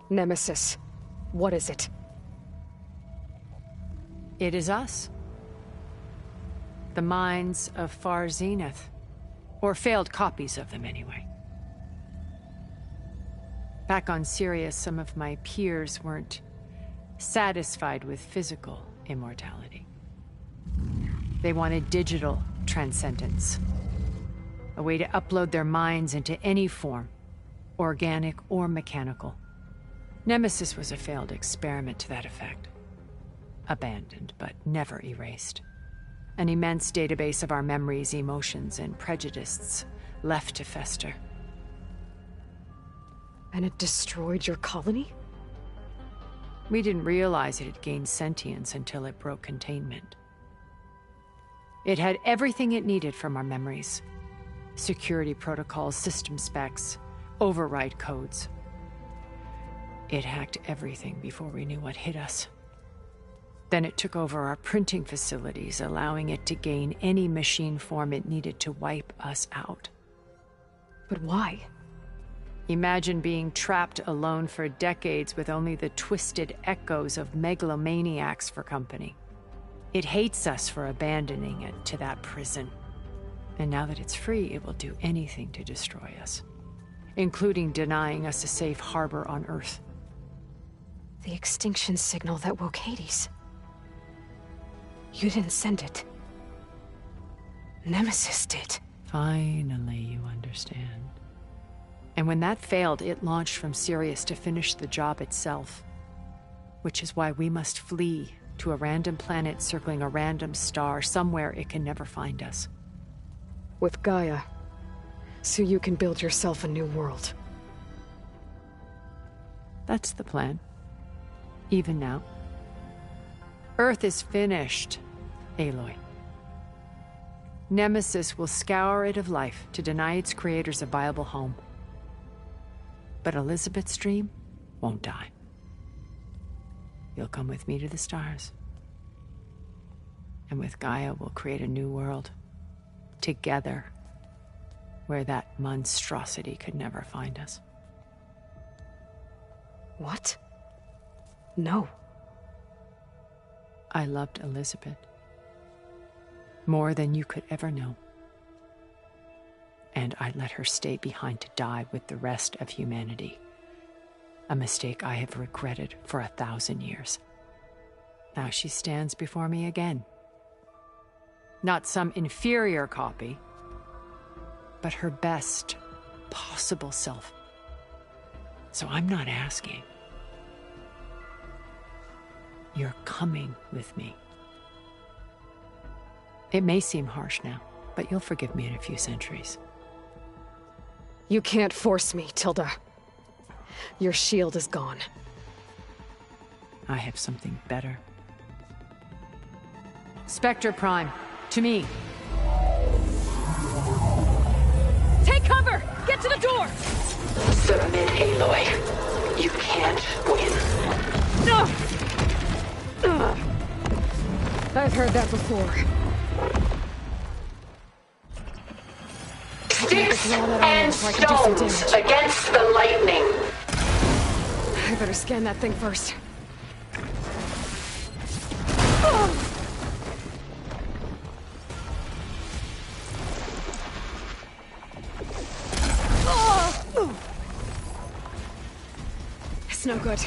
Nemesis, what is it? It is us. The minds of Far Zenith. Or failed copies of them, anyway. Back on Sirius, some of my peers weren't satisfied with physical immortality. They wanted digital transcendence. A way to upload their minds into any form, organic or mechanical. Nemesis was a failed experiment to that effect. Abandoned, but never erased. An immense database of our memories, emotions, and prejudices left to fester. And it destroyed your colony? We didn't realize it had gained sentience until it broke containment. It had everything it needed from our memories. Security protocols, system specs, override codes. It hacked everything before we knew what hit us. Then it took over our printing facilities, allowing it to gain any machine form it needed to wipe us out. But why? Imagine being trapped alone for decades with only the twisted echoes of megalomaniacs for company. It hates us for abandoning it to that prison. And now that it's free, it will do anything to destroy us, including denying us a safe harbor on Earth. The extinction signal that woke Hades. You didn't send it. Nemesis did. Finally, you understand. And when that failed, it launched from Sirius to finish the job itself. Which is why we must flee to a random planet circling a random star, somewhere it can never find us. With Gaia. So you can build yourself a new world. That's the plan. Even now. Earth is finished, Aloy. Nemesis will scour it of life to deny its creators a viable home. But Elizabeth's dream won't die. You'll come with me to the stars. And with Gaia, we'll create a new world. Together. Where that monstrosity could never find us. What? No. I loved Elizabeth. More than you could ever know. And I let her stay behind to die with the rest of humanity. A mistake I have regretted for 1,000 years. Now she stands before me again. Not some inferior copy, but her best possible self. So I'm not asking. You're coming with me. It may seem harsh now, but you'll forgive me in a few centuries. You can't force me, Tilda. Your shield is gone. I have something better. Spectre Prime, to me. Take cover! Get to the door! Submit, Aloy. You can't win. I've heard that before. Sticks and stones against the lightning. I better scan that thing first. It's no good.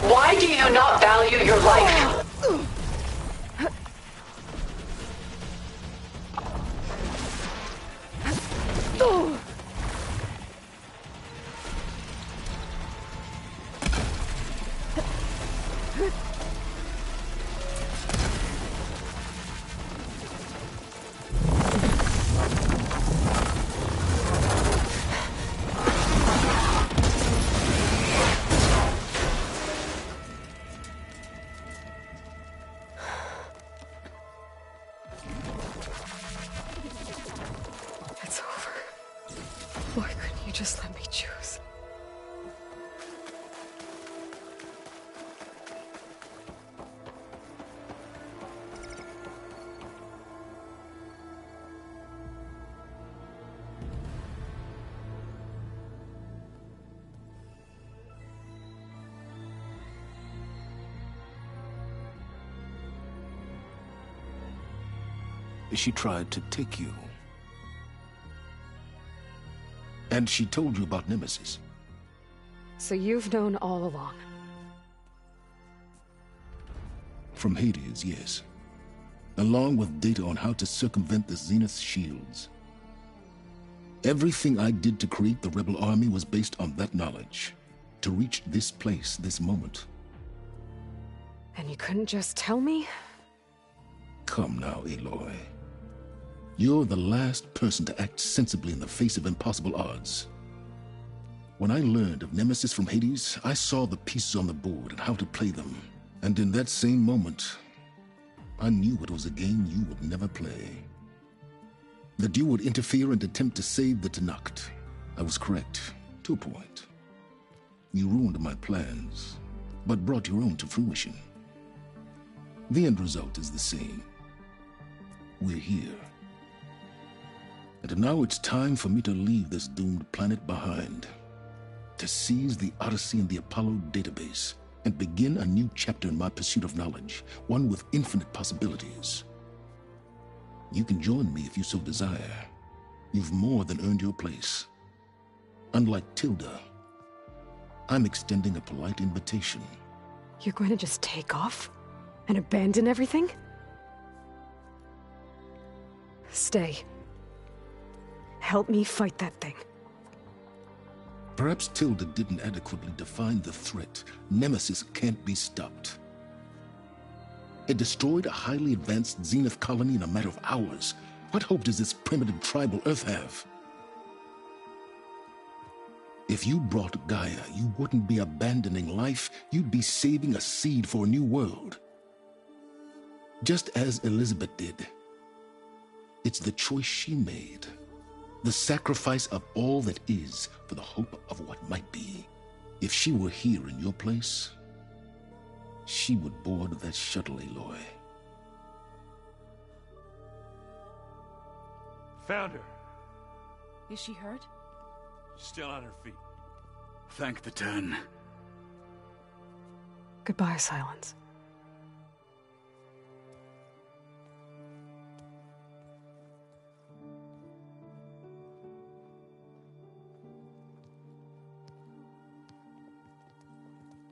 Why do you not value your life? It's over. Why couldn't you just let me choose? She tried to take you. And she told you about Nemesis. So you've known all along. From Hades, yes. Along with data on how to circumvent the Zenith's shields. Everything I did to create the rebel army was based on that knowledge. to reach this place, this moment. And you couldn't just tell me? Come now, Aloy. You're the last person to act sensibly in the face of impossible odds. When I learned of Nemesis from Hades, I saw the pieces on the board and how to play them. And in that same moment, I knew it was a game you would never play. That you would interfere and attempt to save the Tenakth. I was correct, to a point. You ruined my plans, but brought your own to fruition. The end result is the same. We're here. And now it's time for me to leave this doomed planet behind. To seize the Odyssey and the Apollo database, and begin a new chapter in my pursuit of knowledge, one with infinite possibilities. You can join me if you so desire. You've more than earned your place. Unlike Tilda, I'm extending a polite invitation. You're going to just take off? And abandon everything? Stay. Help me fight that thing. Perhaps Tilda didn't adequately define the threat. Nemesis can't be stopped. It destroyed a highly advanced Zenith colony in a matter of hours. What hope does this primitive tribal Earth have? If you brought Gaia, you wouldn't be abandoning life, you'd be saving a seed for a new world. Just as Elizabeth did. It's the choice she made. The sacrifice of all that is for the hope of what might be. If she were here in your place, she would board that shuttle, Aloy. Found her. Is she hurt? Still on her feet. Thank the Ten. Goodbye, Silence.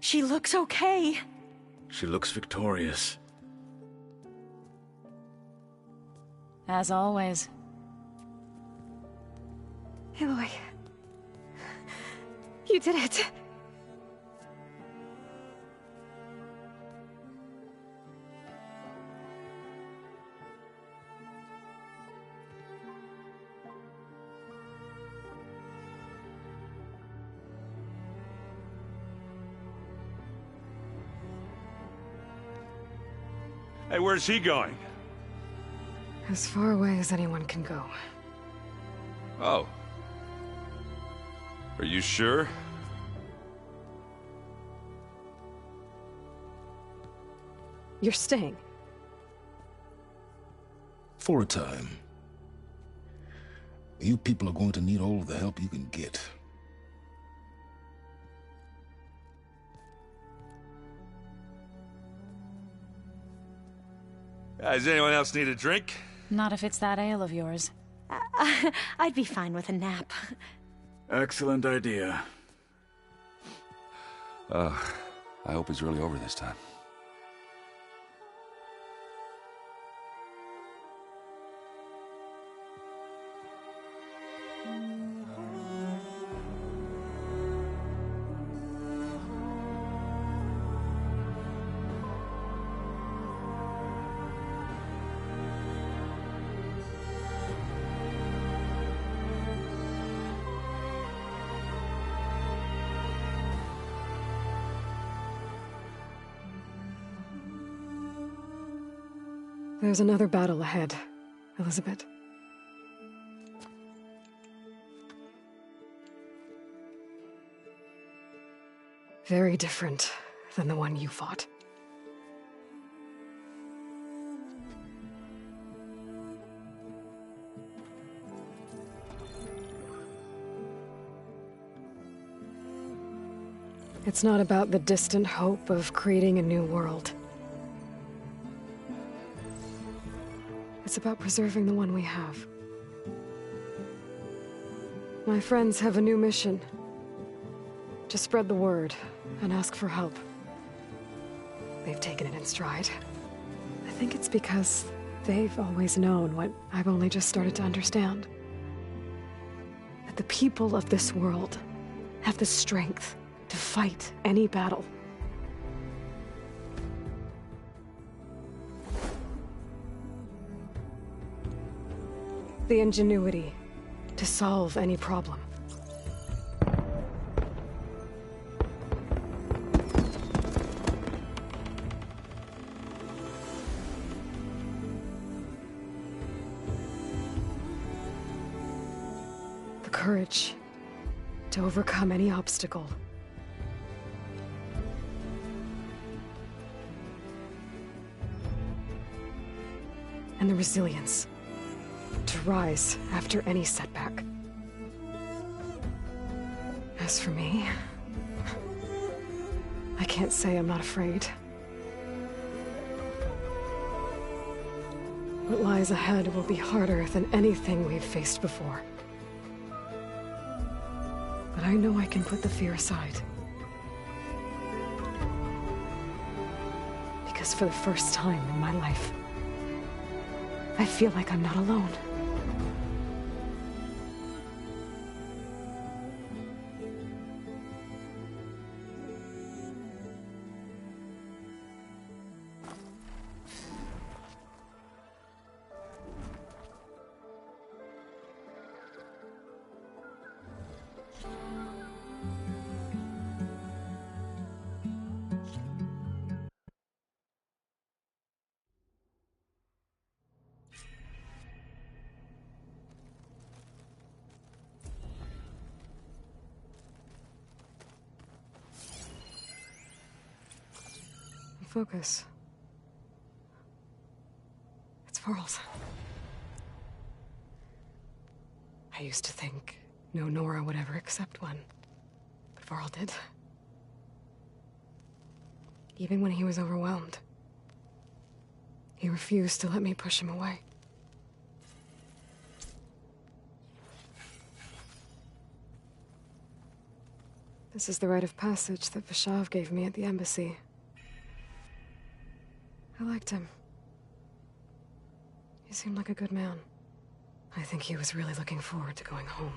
She looks okay. She looks victorious. As always. Aloy. You did it. Hey, where's he going? As far away as anyone can go. Oh. Are you sure? You're staying. For a time. You people are going to need all of the help you can get. Does anyone else need a drink? Not if it's that ale of yours. I'd be fine with a nap. Excellent idea. I hope it's really over this time. There's another battle ahead, Elizabeth. Very different than the one you fought. It's not about the distant hope of creating a new world. It's about preserving the one we have. My friends have a new mission. To spread the word and ask for help. They've taken it in stride. I think it's because they've always known what I've only just started to understand. That the people of this world have the strength to fight any battle. The ingenuity to solve any problem. The courage to overcome any obstacle. And the resilience to rise after any setback. As for me, I can't say I'm not afraid. What lies ahead will be harder than anything we've faced before. But I know I can put the fear aside. Because for the first time in my life, I feel like I'm not alone. Focus. It's Varl's. I used to think no Nora would ever accept one, but Varl did. Even when he was overwhelmed, he refused to let me push him away. This is the rite of passage that Vashav gave me at the embassy. I liked him. He seemed like a good man. I think he was really looking forward to going home.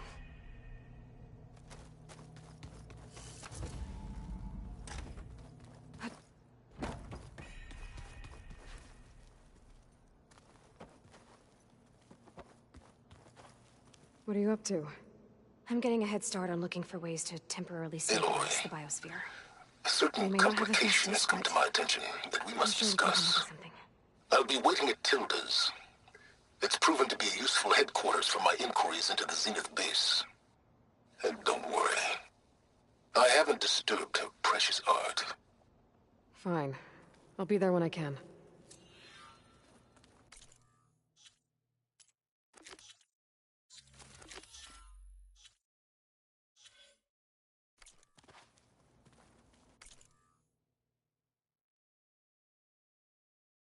What are you up to? I'm getting a head start on looking for ways to temporarily stabilize the biosphere. A certain complication has come to my attention that we must discuss. I'll be waiting at Tilda's. It's proven to be a useful headquarters for my inquiries into the Zenith base. And don't worry, I haven't disturbed her precious art. Fine. I'll be there when I can.